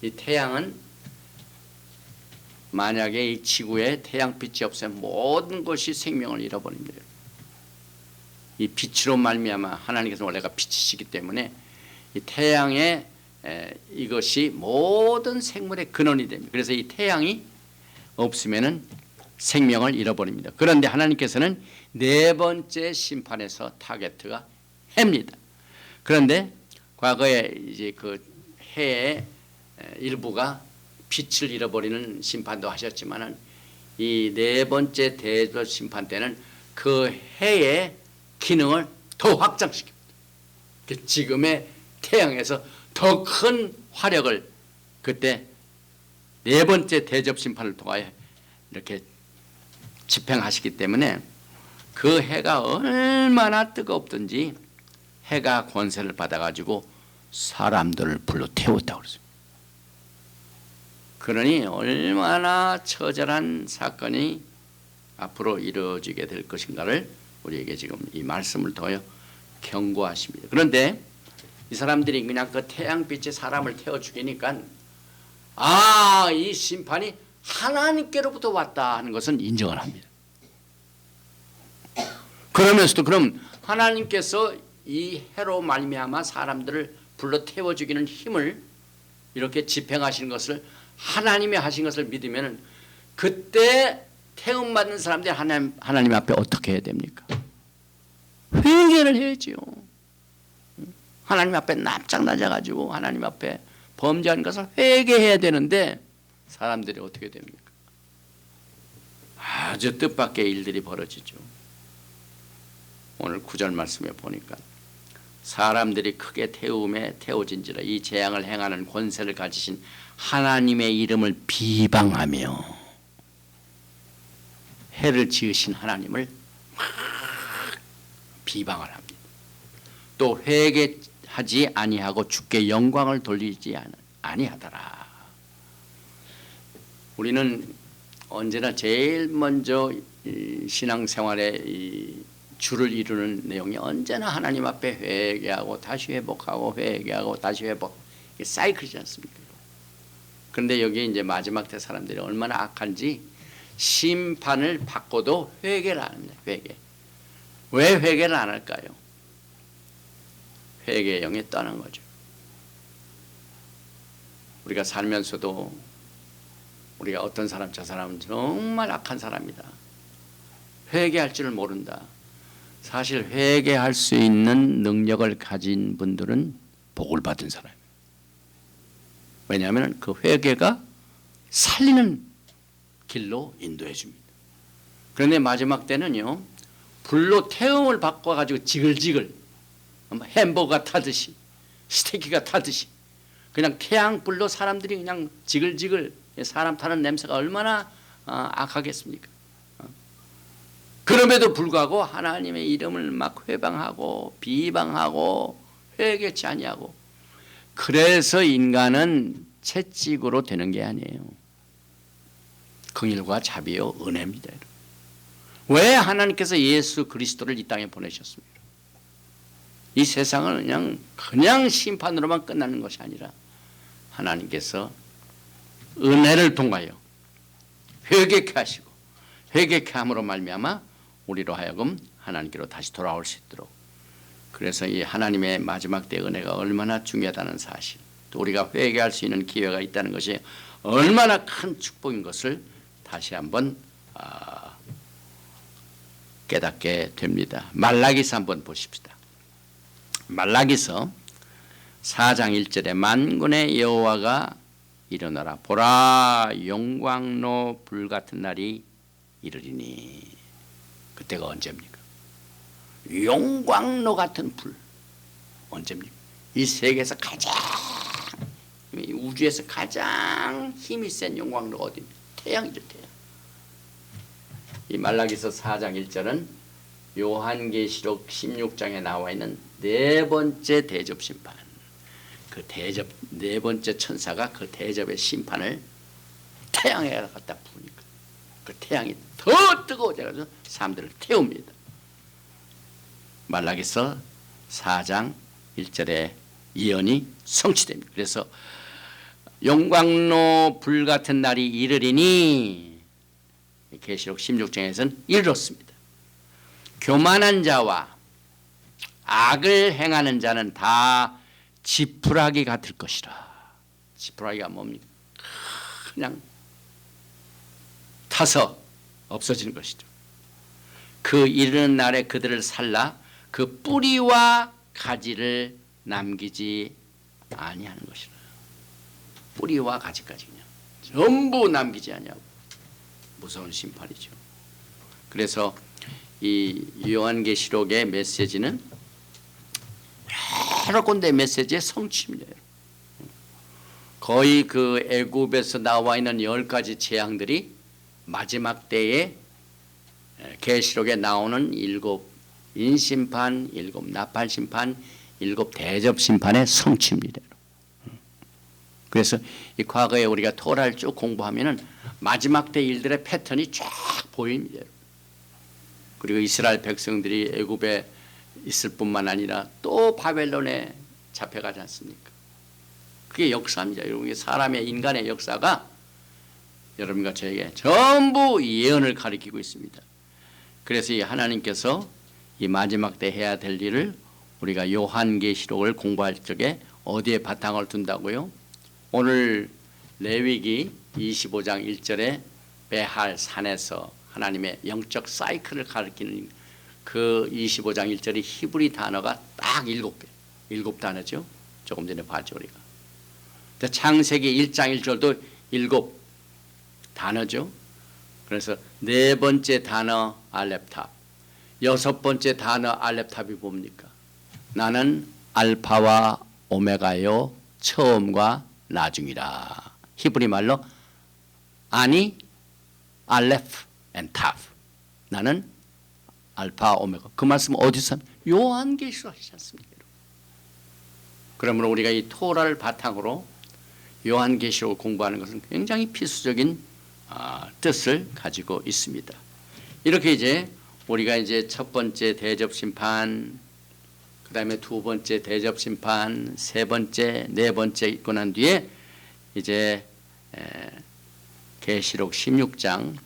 이 태양은 만약에 이 지구에 태양빛이 없으면 모든 것이 생명을 잃어버립니다. 이 빛으로 말미암아 하나님께서 원래가 빛이시기 때문에 이 태양의 이것이 모든 생물의 근원이 됩니다. 그래서 이 태양이 없으면은 생명을 잃어버립니다. 그런데 하나님께서는 네 번째 심판에서 타겟가 해입니다. 그런데 과거에 이제 그 해의 일부가 빛을 잃어버리는 심판도 하셨지만은 이 네 번째 대접 심판 때는 그 해의 기능을 더 확장시킵니다. 지금의 태양에서 더 큰 화력을 그때 네 번째 대접 심판을 통하여 이렇게 집행하시기 때문에 그 해가 얼마나 뜨겁든지 해가 권세를 받아가지고 사람들을 불러 태웠다고 그러죠. 그러니 얼마나 처절한 사건이 앞으로 이루어지게 될 것인가를 우리에게 지금 이 말씀을 통하여 경고하십니다. 그런데 이 사람들이 그냥 그 태양빛이 사람을 태워 죽이니까 이 심판이 하나님께로부터 왔다 하는 것은 인정을 합니다. 그러면서도 그럼 하나님께서 이 해로 말미암아 사람들을 불러 태워 죽이는 힘을 이렇게 집행하시는 것을 하나님이 하신 것을 믿으면 그때 태움 받는 사람들이 하나님 앞에 어떻게 해야 됩니까? 회개를 해야지요. 하나님 앞에 납작 낮아가지고 하나님 앞에 범죄한 것을 회개해야 되는데 사람들이 어떻게 됩니까? 아주 뜻밖의 일들이 벌어지죠. 오늘 9절 말씀에 보니까 사람들이 크게 태움에 태워진지라 이 재앙을 행하는 권세를 가지신 하나님의 이름을 비방하며 해를 지으신 하나님을 비방을 합니다. 또 회개하지 아니하고 주께 영광을 돌리지 아니하더라. 우리는 언제나 제일 먼저 신앙생활에 주를 이루는 내용이 언제나 하나님 앞에 회개하고 다시 회복하고 회개하고 다시 회복, 이게 사이클이지 않습니까? 그런데 여기 이제 마지막 때 사람들이 얼마나 악한지 심판을 받고도 회개를 안 합니다. 회개. 왜 회개를 안 할까요? 회개의 영이 떠난 거죠. 우리가 살면서도 우리가 어떤 사람 저 사람은 정말 악한 사람이다. 회개할 줄을 모른다. 사실 회개할 수 있는 능력을 가진 분들은 복을 받은 사람이에요. 왜냐하면 그 회개가 살리는 길로 인도해 줍니다. 그런데 마지막 때는요, 불로 태움을 바꿔가지고 지글지글 햄버거가 타듯이 스테이크가 타듯이 그냥 태양불로 사람들이 그냥 지글지글 사람 타는 냄새가 얼마나 악하겠습니까? 그럼에도 불구하고 하나님의 이름을 막 회방하고 비방하고 회개치 아니하고, 그래서 인간은 채찍으로 되는 게 아니에요. 긍휼과 자비요 은혜입니다. 왜 하나님께서 예수 그리스도를 이 땅에 보내셨습니까? 이 세상을 그냥 심판으로만 끝나는 것이 아니라 하나님께서 은혜를 통하여 회개케 하시고 회개케 함으로 말미암아 우리로 하여금 하나님께로 다시 돌아올 수 있도록, 그래서 이 하나님의 마지막 때 은혜가 얼마나 중요하다는 사실, 또 우리가 회개할 수 있는 기회가 있다는 것이 얼마나 큰 축복인 것을 다시 한번 깨닫게 됩니다. 말라기서 한번 보십시다. 말라기서 4장 1절에 만군의 여호와가 일어나라, 보라 용광로 불같은 날이 이르리니. 그때가 언제입니까? 용광로 같은 불. 언제입니까? 이 세계에서 가장, 이 우주에서 가장 힘이 센 용광로가 어디입니까? 태양이죠, 태양. 이 말라기서 4장 1절은 요한계시록 16장에 나와 있는 네 번째 대접 심판. 그 대접 네 번째 천사가 그 대접의 심판을 태양에 갖다 부으니까 그 태양이 더 뜨거워져서 사람들을 태웁니다. 말라기서 4장 1절의 예언이 성취됩니다. 그래서 용광로 불같은 날이 이르리니 계시록 16장에서는 이르렀습니다. 교만한 자와 악을 행하는 자는 다 지푸라기 같을 것이라. 지푸라기가 뭡니까? 그냥 타서 없어지는 것이죠. 그 이르는 날에 그들을 살라 그 뿌리와 가지를 남기지 아니하는 것이라. 뿌리와 가지까지 그냥 전부 남기지 아니하고 무서운 심판이죠. 그래서 이 요한계시록의 메시지는 여러 군데 메시지의 성취입니다. 거의 그 애굽에서 나와 있는 10가지 재앙들이 마지막 때에 계시록에 나오는 7 인심판, 7 나팔심판, 7 대접심판의 성취입니다. 그래서 이 과거에 우리가 토라를 쭉 공부하면은 마지막 때 일들의 패턴이 쫙 보입니다. 그리고 이스라엘 백성들이 애굽에 있을 뿐만 아니라 또 바벨론에 잡혀가지 않습니까? 그게 역사입니다. 여러분, 사람의 인간의 역사가 여러분과 저에게 전부 예언을 가리키고 있습니다. 그래서 이 하나님께서 이 마지막 때 해야 될 일을 우리가 요한계시록을 공부할 적에 어디에 바탕을 둔다고요? 오늘 레위기 25장 1절에 베할 산에서 하나님의 영적 사이클을 가리키는 그 25장 1절의 히브리 단어가 딱 7개, 7단어죠. 조금 전에 봤죠 우리가. 창세기 1장 1절도 7단어죠. 그래서 4번째 단어 알렙탑, 6번째 단어 알렙탑이 뭡니까? 나는 알파와 오메가요, 처음과 나중이라. 히브리 말로 아니 알레프 앤 탑. 나는 알파 오메가. 그 말씀 어디서? 요한계시록 하시지 않습니까? 그러므로 우리가 이 토라를 바탕으로 요한계시록을 공부하는 것은 굉장히 필수적인 뜻을 가지고 있습니다. 이렇게 이제 우리가 이제 첫 번째 대접 심판, 그 다음에 두 번째 대접 심판, 세 번째, 네 번째 있고 난 뒤에 이제 계시록 16장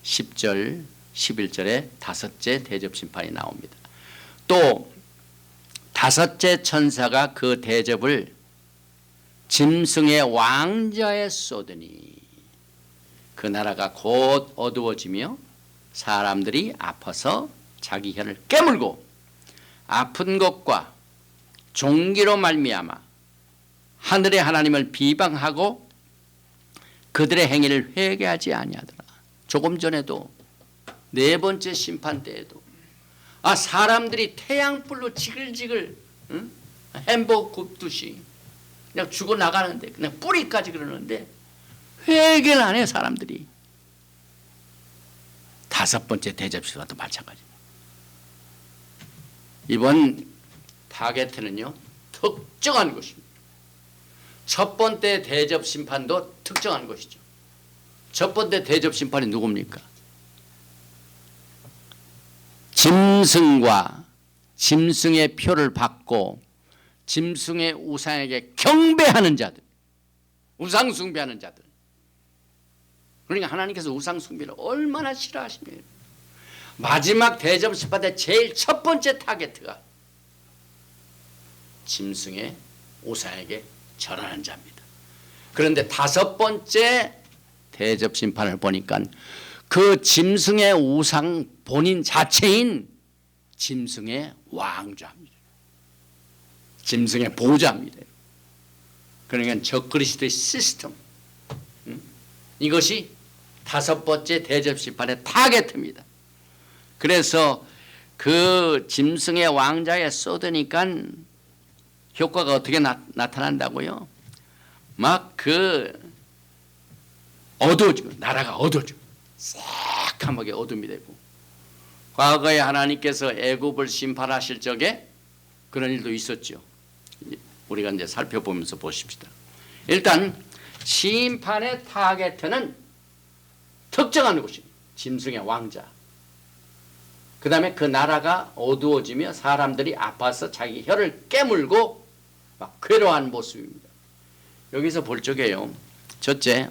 10절, 11절에 다섯째 대접 심판이 나옵니다. 또 다섯째 천사가 그 대접을 짐승의 왕자에 쏟으니 그 나라가 곧 어두워지며 사람들이 아파서 자기 혀를 깨물고 아픈 것과 종기로 말미암아 하늘의 하나님을 비방하고 그들의 행위를 회개하지 아니하더라. 조금 전에도 네 번째 심판 때에도 사람들이 태양불로 지글지글 햄버거 굽듯이 그냥 죽어나가는데 그냥 뿌리까지 그러는데 회개를 안 해요 사람들이. 다섯 번째 대접심판도 마찬가지입니다. 이번 타겟는요 특정한 것입니다. 첫 번째 대접심판도 특정한 것이죠. 첫 번째 대접심판이 누굽니까? 짐승과 짐승의 표를 받고 짐승의 우상에게 경배하는 자들, 우상 숭배하는 자들. 그러니까 하나님께서 우상 숭배를 얼마나 싫어하십니까? 마지막 대접 심판 때 제일 첫 번째 타겟가 짐승의 우상에게 절하는 자입니다. 그런데 다섯 번째 대접 심판을 보니까 그 짐승의 우상 본인 자체인 짐승의 왕좌입니다. 짐승의 보좌입니다. 그러니까 적그리스도의 시스템, 이것이 다섯 번째 대접 심판의 타겟입니다. 그래서 그 짐승의 왕자에 쏟으니까 효과가 어떻게 나타난다고요? 막 어두워지고 나라가 어두워지고 새까맣게 어둠이 되고, 과거에 하나님께서 애굽을 심판하실 적에 그런 일도 있었죠. 우리가 이제 살펴보면서 보십시다. 일단 심판의 타겟는 특정한 곳입니다. 짐승의 왕자. 그 다음에 그 나라가 어두워지며 사람들이 아파서 자기 혀를 깨물고 막 괴로워하는 모습입니다. 여기서 볼 적에요. 첫째,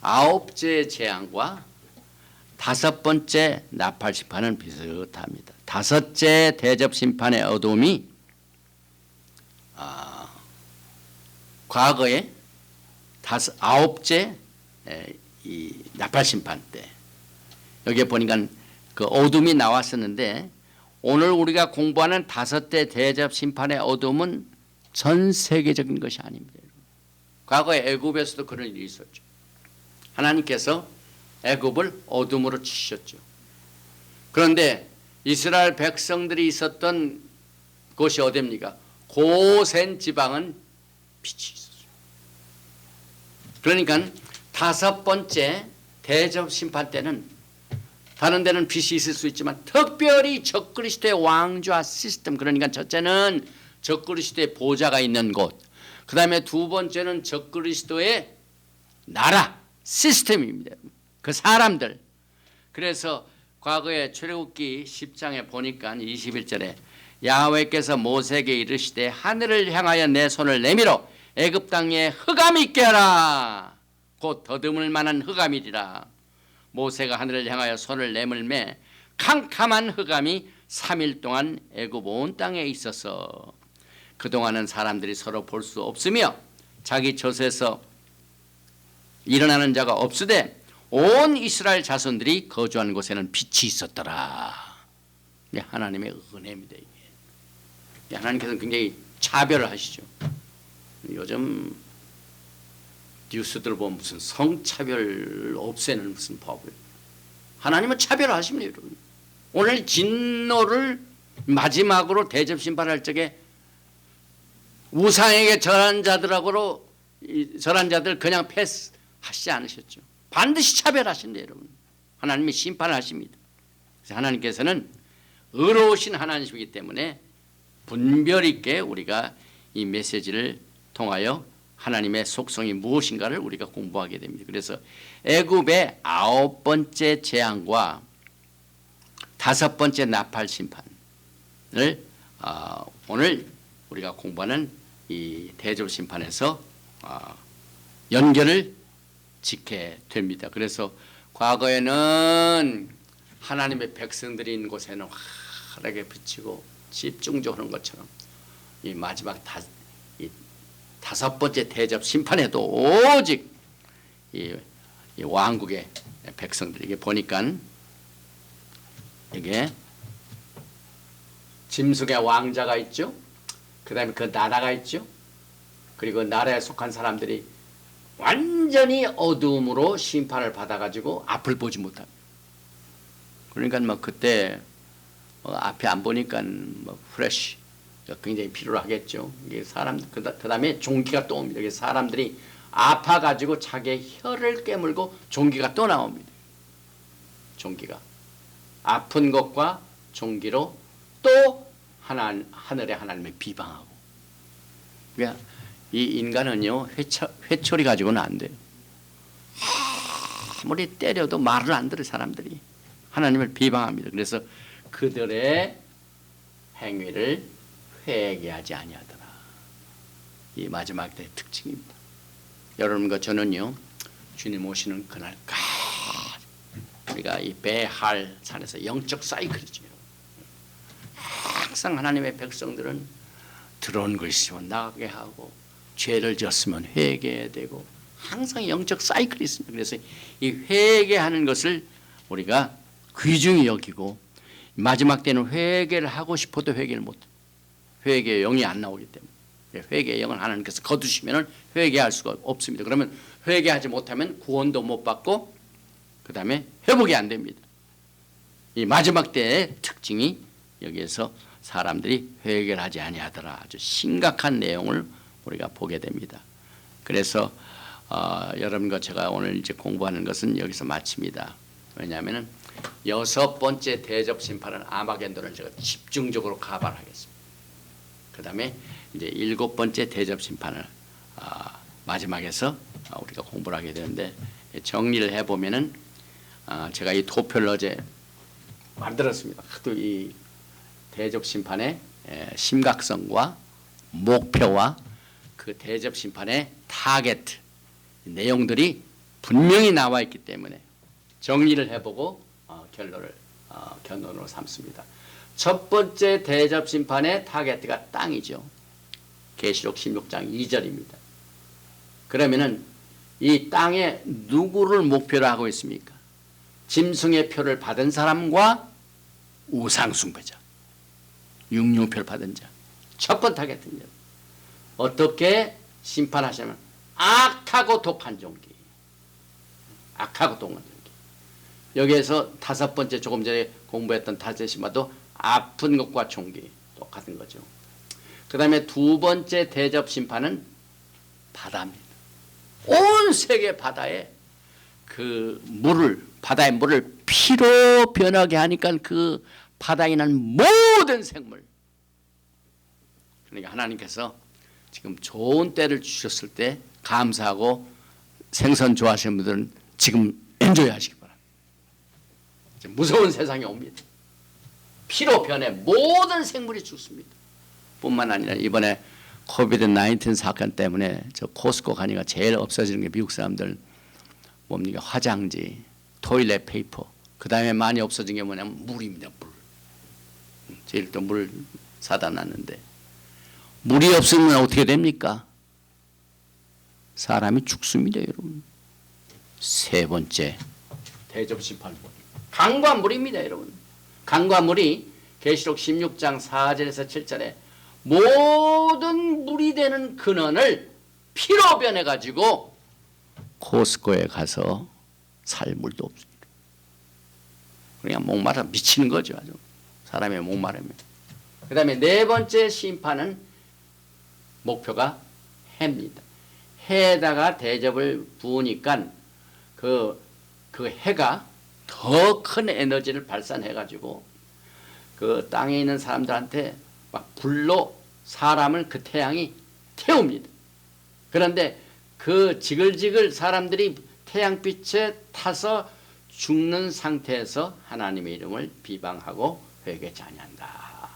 아홉째 재앙과 다섯 번째 나팔 심판은 비슷합니다. 다섯째 대접 심판의 어둠이 과거에 아홉째 이 나팔 심판 때 여기에 보니까 그 어둠이 나왔었는데, 오늘 우리가 공부하는 다섯째 대접 심판의 어둠은 전 세계적인 것이 아닙니다. 과거에 애굽에서도 그런 일이 있었죠. 하나님께서 애굽을 어둠으로 치셨죠. 그런데 이스라엘 백성들이 있었던 곳이 어디입니까? 고센 지방은 빛이 있었어요. 그러니까 다섯 번째 대접 심판 때는 다른 데는 빛이 있을 수 있지만 특별히 적그리스도의 왕좌 시스템, 그러니까 첫째는 적그리스도의 보좌가 있는 곳, 그 다음에 두 번째는 적그리스도의 나라 시스템입니다. 그 사람들. 그래서 과거에 출애굽기 10장에 보니까 21절에 야훼께서 모세에게 이르시되 하늘을 향하여 내 손을 내밀어 애굽 땅에 흑암이 있게 하라. 곧 더듬을 만한 흑암이리라. 모세가 하늘을 향하여 손을 내밀매 캄캄한 흑암이 3일 동안 애굽 온 땅에 있어서 그동안은 사람들이 서로 볼 수 없으며 자기 젖에서 일어나는 자가 없으되 온 이스라엘 자손들이 거주하는 곳에는 빛이 있었더라. 하나님의 은혜입니다. 이게 하나님께서는 굉장히 차별을 하시죠. 요즘 뉴스들 보면 무슨 성차별 없애는 무슨 법을, 하나님은 차별하십니다. 여러분, 오늘 진노를 마지막으로 대접 심판할 적에 우상에게 절한 자들하고 절한 자들 그냥 패스하시지 않으셨죠. 반드시 차별하신다. 여러분, 하나님이 심판을 하십니다. 그래서 하나님께서는 의로우신 하나님이기 때문에 분별 있게 우리가 이 메시지를 통하여 하나님의 속성이 무엇인가를 우리가 공부하게 됩니다. 그래서 애굽의 9번째 재앙과 5번째 나팔 심판을 오늘 우리가 공부하는 이 대접 심판에서 연결을 짓게 됩니다. 그래서 과거에는 하나님의 백성들이 있는 곳에는 환하게 비치고 집중적으로 하는 것처럼 이 마지막 5번째 대접 심판에도 오직 이 왕국의 백성들에게 보니까 이게 짐승의 왕자가 있죠. 그 다음에 그 나라가 있죠. 그리고 나라에 속한 사람들이 완전히 어두움으로 심판을 받아가지고 앞을 보지 못합니다. 그러니까 뭐 그때 앞에 안 보니까 뭐 프레쉬 굉장히 필요하겠죠. 이게 사람 그 다음에 종기가 또 옵니다. 사람들이 아파가지고 자기의 혀를 깨물고 종기가 또 나옵니다. 종기가 아픈 것과 종기로 또 하늘의 하나님을 비방하고. 그러니까 이 인간은요 회초리 가지고는 안 돼요. 아무리 때려도 말을 안 들을 사람들이 하나님을 비방합니다. 그래서 그들의 행위를 회개하지 아니하더라. 이 마지막 때의 특징입니다. 여러분과 저는요 주님 오시는 그날까지 우리가 이 배할 산에서 영적 사이클이죠. 항상 하나님의 백성들은 들어온 거 있으면 나가게 하고 죄를 지었으면 회개해야 되고 항상 영적 사이클이 있습니다. 그래서 이 회개하는 것을 우리가 귀중히 여기고 마지막 때는 회개를 하고 싶어도 회개를 못해요. 회개의 영이 안 나오기 때문에 회개의 영을 하나님께서 거두시면 회개할 수가 없습니다. 그러면 회개하지 못하면 구원도 못 받고 그 다음에 회복이 안 됩니다. 이 마지막 때의 특징이 여기에서 사람들이 회개를 하지 아니하더라. 아주 심각한 내용을 우리가 보게 됩니다. 그래서 여러분과 제가 오늘 이제 공부하는 것은 여기서 마칩니다. 왜냐하면 6번째 대접 심판은 아마겟돈을 제가 집중적으로 가발하겠습니다. 그 다음에 이제 7번째 대접 심판을 마지막에서 우리가 공부를 하게 되는데 정리를 해보면은 제가 이 도표를 어제 만들었습니다. 또 이 대접 심판의 심각성과 목표와 그 대접 심판의 타겟 내용들이 분명히 나와 있기 때문에 정리를 해보고 결론으로 삼습니다. 첫 번째 대접 심판의 타겟가 땅이죠. 계시록 16장 2절입니다. 그러면은 이 땅에 누구를 목표로 하고 있습니까? 짐승의 표를 받은 사람과 우상 숭배자, 육룡표를 받은 자. 첫 번째 타겟은요. 어떻게 심판하시면 악하고 독한 종기. 악하고 독한 종기. 여기에서 5번째 조금 전에 공부했던 다제시마도 아픈 것과 종기 똑같은 거죠. 그 다음에 2번째 대접 심판은 바다입니다. 온 세계 바다에 그 물을, 바다의 물을 피로 변하게 하니까 그 바다에 있는 모든 생물, 그러니까 하나님께서 지금 좋은 때를 주셨을 때 감사하고 생선 좋아하시는 분들은 지금 엔조이 하시기 바랍니다. 무서운 세상이 옵니다. 피로 변해 모든 생물이 죽습니다. 뿐만 아니라 이번에 코비드 19 사건 때문에 저 코스코 가니까 제일 없어지는 게 미국 사람들 뭡니까? 화장지, 토일렛 페이퍼. 그 다음에 많이 없어진 게 뭐냐면 물입니다. 물. 제일 또 물 사다 놨는데 물이 없으면 어떻게 됩니까? 사람이 죽습니다, 여러분. 세 번째 대접심판 물. 강과 물입니다, 여러분. 강과 물이 계시록 16장 4절에서 7절에 모든 물이 되는 근원을 피로 변해 가지고 코스코에 가서 살 물도 없습니다. 그냥 목마르 미치는 거죠, 아주. 사람의 목마름이. 그 다음에 네 번째 심판은 목표가 해입니다. 해에다가 대접을 부으니까 그 해가 더 큰 에너지를 발산해가지고 그 땅에 있는 사람들한테 막 불로 사람을 그 태양이 태웁니다. 그런데 그 지글지글 사람들이 태양빛에 타서 죽는 상태에서 하나님의 이름을 비방하고 회개치 아니한다.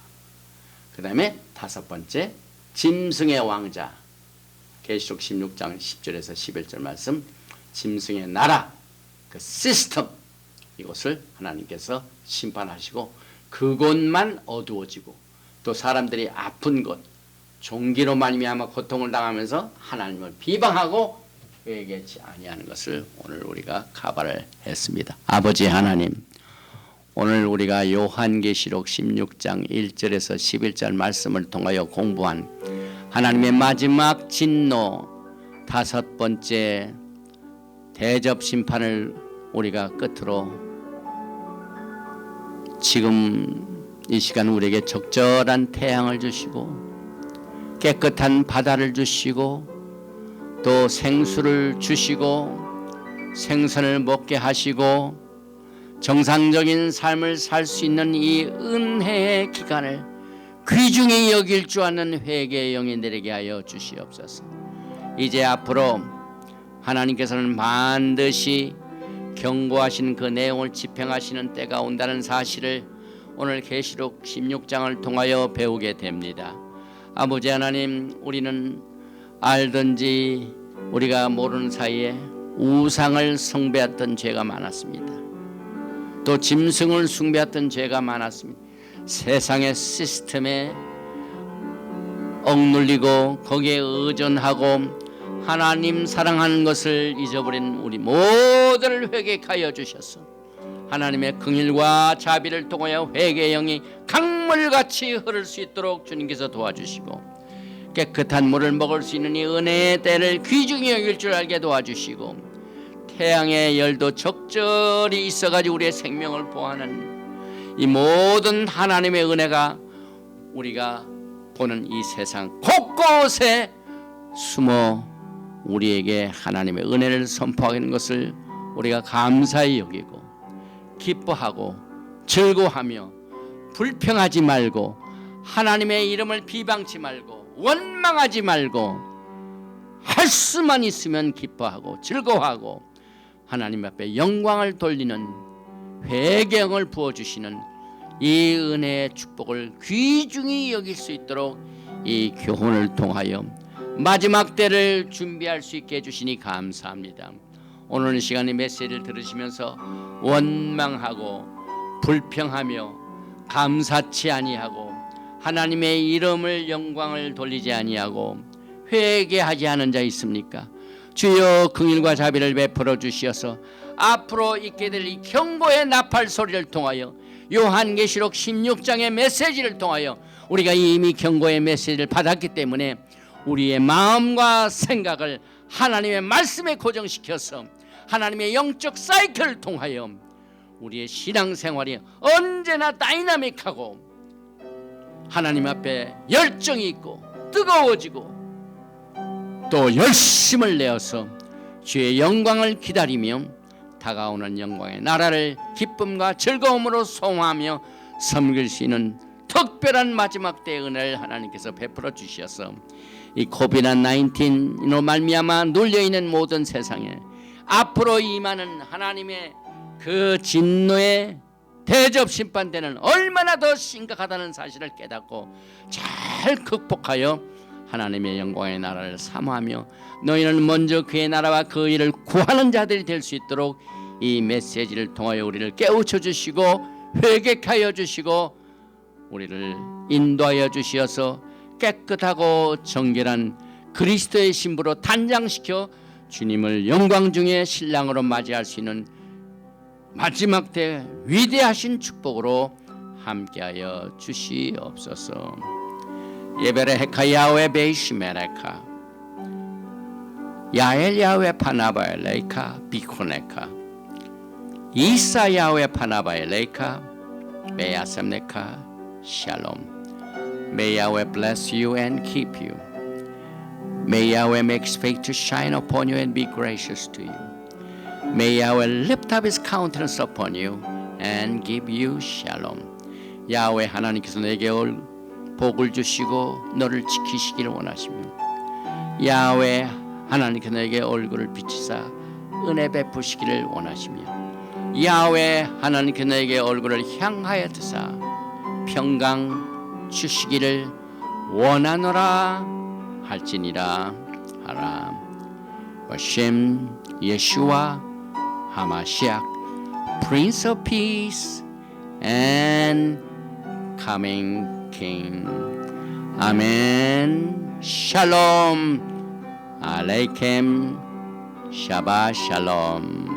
그 다음에 다섯 번째 짐승의 왕자, 계시록 16장 10절에서 11절 말씀, 짐승의 나라, 그 시스템, 이것을 하나님께서 심판하시고 그곳만 어두워지고 또 사람들이 아픈 것, 종기로 말미암아 고통을 당하면서 하나님을 비방하고 회개치 아니하는 것을 오늘 우리가 가발을 했습니다. 아버지 하나님, 오늘 우리가 요한계시록 16장 1절에서 11절 말씀을 통하여 공부한 하나님의 마지막 진노 다섯 번째 대접 심판을 우리가 끝으로 지금 이 시간 우리에게 적절한 태양을 주시고 깨끗한 바다를 주시고 또 생수를 주시고 생선을 먹게 하시고 정상적인 삶을 살 수 있는 이 은혜의 기간을 귀중히 여길 줄 아는 회개의 영이 내리게 하여 주시옵소서. 이제 앞으로 하나님께서는 반드시 경고하신 그 내용을 집행하시는 때가 온다는 사실을 오늘 계시록 16장을 통하여 배우게 됩니다. 아버지 하나님, 우리는 알든지 우리가 모르는 사이에 우상을 숭배했던 죄가 많았습니다. 또 짐승을 숭배했던 죄가 많았습니다. 세상의 시스템에 억눌리고 거기에 의존하고 하나님 사랑하는 것을 잊어버린 우리 모두를 회개하여 주셔서 하나님의 긍휼과 자비를 통하여 회개의 영이 강물같이 흐를 수 있도록 주님께서 도와주시고 깨끗한 물을 먹을 수 있는 이 은혜의 때를 귀중히 여길 줄 알게 도와주시고 태양의 열도 적절히 있어가지고 우리의 생명을 보호하는 이 모든 하나님의 은혜가 우리가 보는 이 세상 곳곳에 숨어 우리에게 하나님의 은혜를 선포하는 것을 우리가 감사히 여기고 기뻐하고 즐거워하며 불평하지 말고 하나님의 이름을 비방치 말고 원망하지 말고 할 수만 있으면 기뻐하고 즐거워하고 하나님 앞에 영광을 돌리는 회개형을 부어주시는 이 은혜의 축복을 귀중히 여길 수 있도록 이 교훈을 통하여 마지막 때를 준비할 수 있게 해주시니 감사합니다. 오늘 시간에 메시지를 들으시면서 원망하고 불평하며 감사치 아니하고 하나님의 이름을 영광을 돌리지 아니하고 회개하지 않은 자 있습니까? 주여 긍휼과 자비를 베풀어 주시어서 앞으로 있게 될 이 경고의 나팔 소리를 통하여 요한계시록 16장의 메시지를 통하여 우리가 이미 경고의 메시지를 받았기 때문에 우리의 마음과 생각을 하나님의 말씀에 고정시켜서 하나님의 영적 사이클을 통하여 우리의 신앙생활이 언제나 다이나믹하고 하나님 앞에 열정이 있고 뜨거워지고 또 열심을 내어서 주의 영광을 기다리며 다가오는 영광의 나라를 기쁨과 즐거움으로 소망하며 섬길 수 있는 특별한 마지막 때의 은혜를 하나님께서 베풀어 주셔서 이 코비드-19로 말미암아 눌려있는 모든 세상에 앞으로 임하는 하나님의 그 진노의 대접 심판대는 얼마나 더 심각하다는 사실을 깨닫고 잘 극복하여 하나님의 영광의 나라를 사모하며 너희는 먼저 그의 나라와 그 일을 구하는 자들이 될 수 있도록 이 메시지를 통하여 우리를 깨우쳐 주시고 회개하여 주시고 우리를 인도하여 주시어서 깨끗하고 정결한 그리스도의 신부로 단장시켜 주님을 영광 중에 신랑으로 맞이할 수 있는 마지막 때 위대하신 축복으로 함께하여 주시옵소서. 예베레 헤카 야훼 베이시메레카 야엘 야훼 파나바엘 레이카 비코네카 이사 야훼 파나바엘 레이카 메야셈네카 샬롬. May Yahweh bless you and keep you. May Yahweh make his face to shine upon you and be gracious to you. May Yahweh lift up his countenance upon you and give you shalom. 야훼 하나님께서 내게 복을 주시고 너를 지키시기를 원하시며 야훼 하나님께서 내게 얼굴을 비치사 은혜 베푸시기를 원하시며 야훼 하나님께서 내게 얼굴을 향하여 드사 평강 주시기를 원하노라 할지니라 하라. 버심 예슈와 하마시악 Prince of Peace and Coming King. 아멘. 샬롬 알레이켐 샤바 샬롬.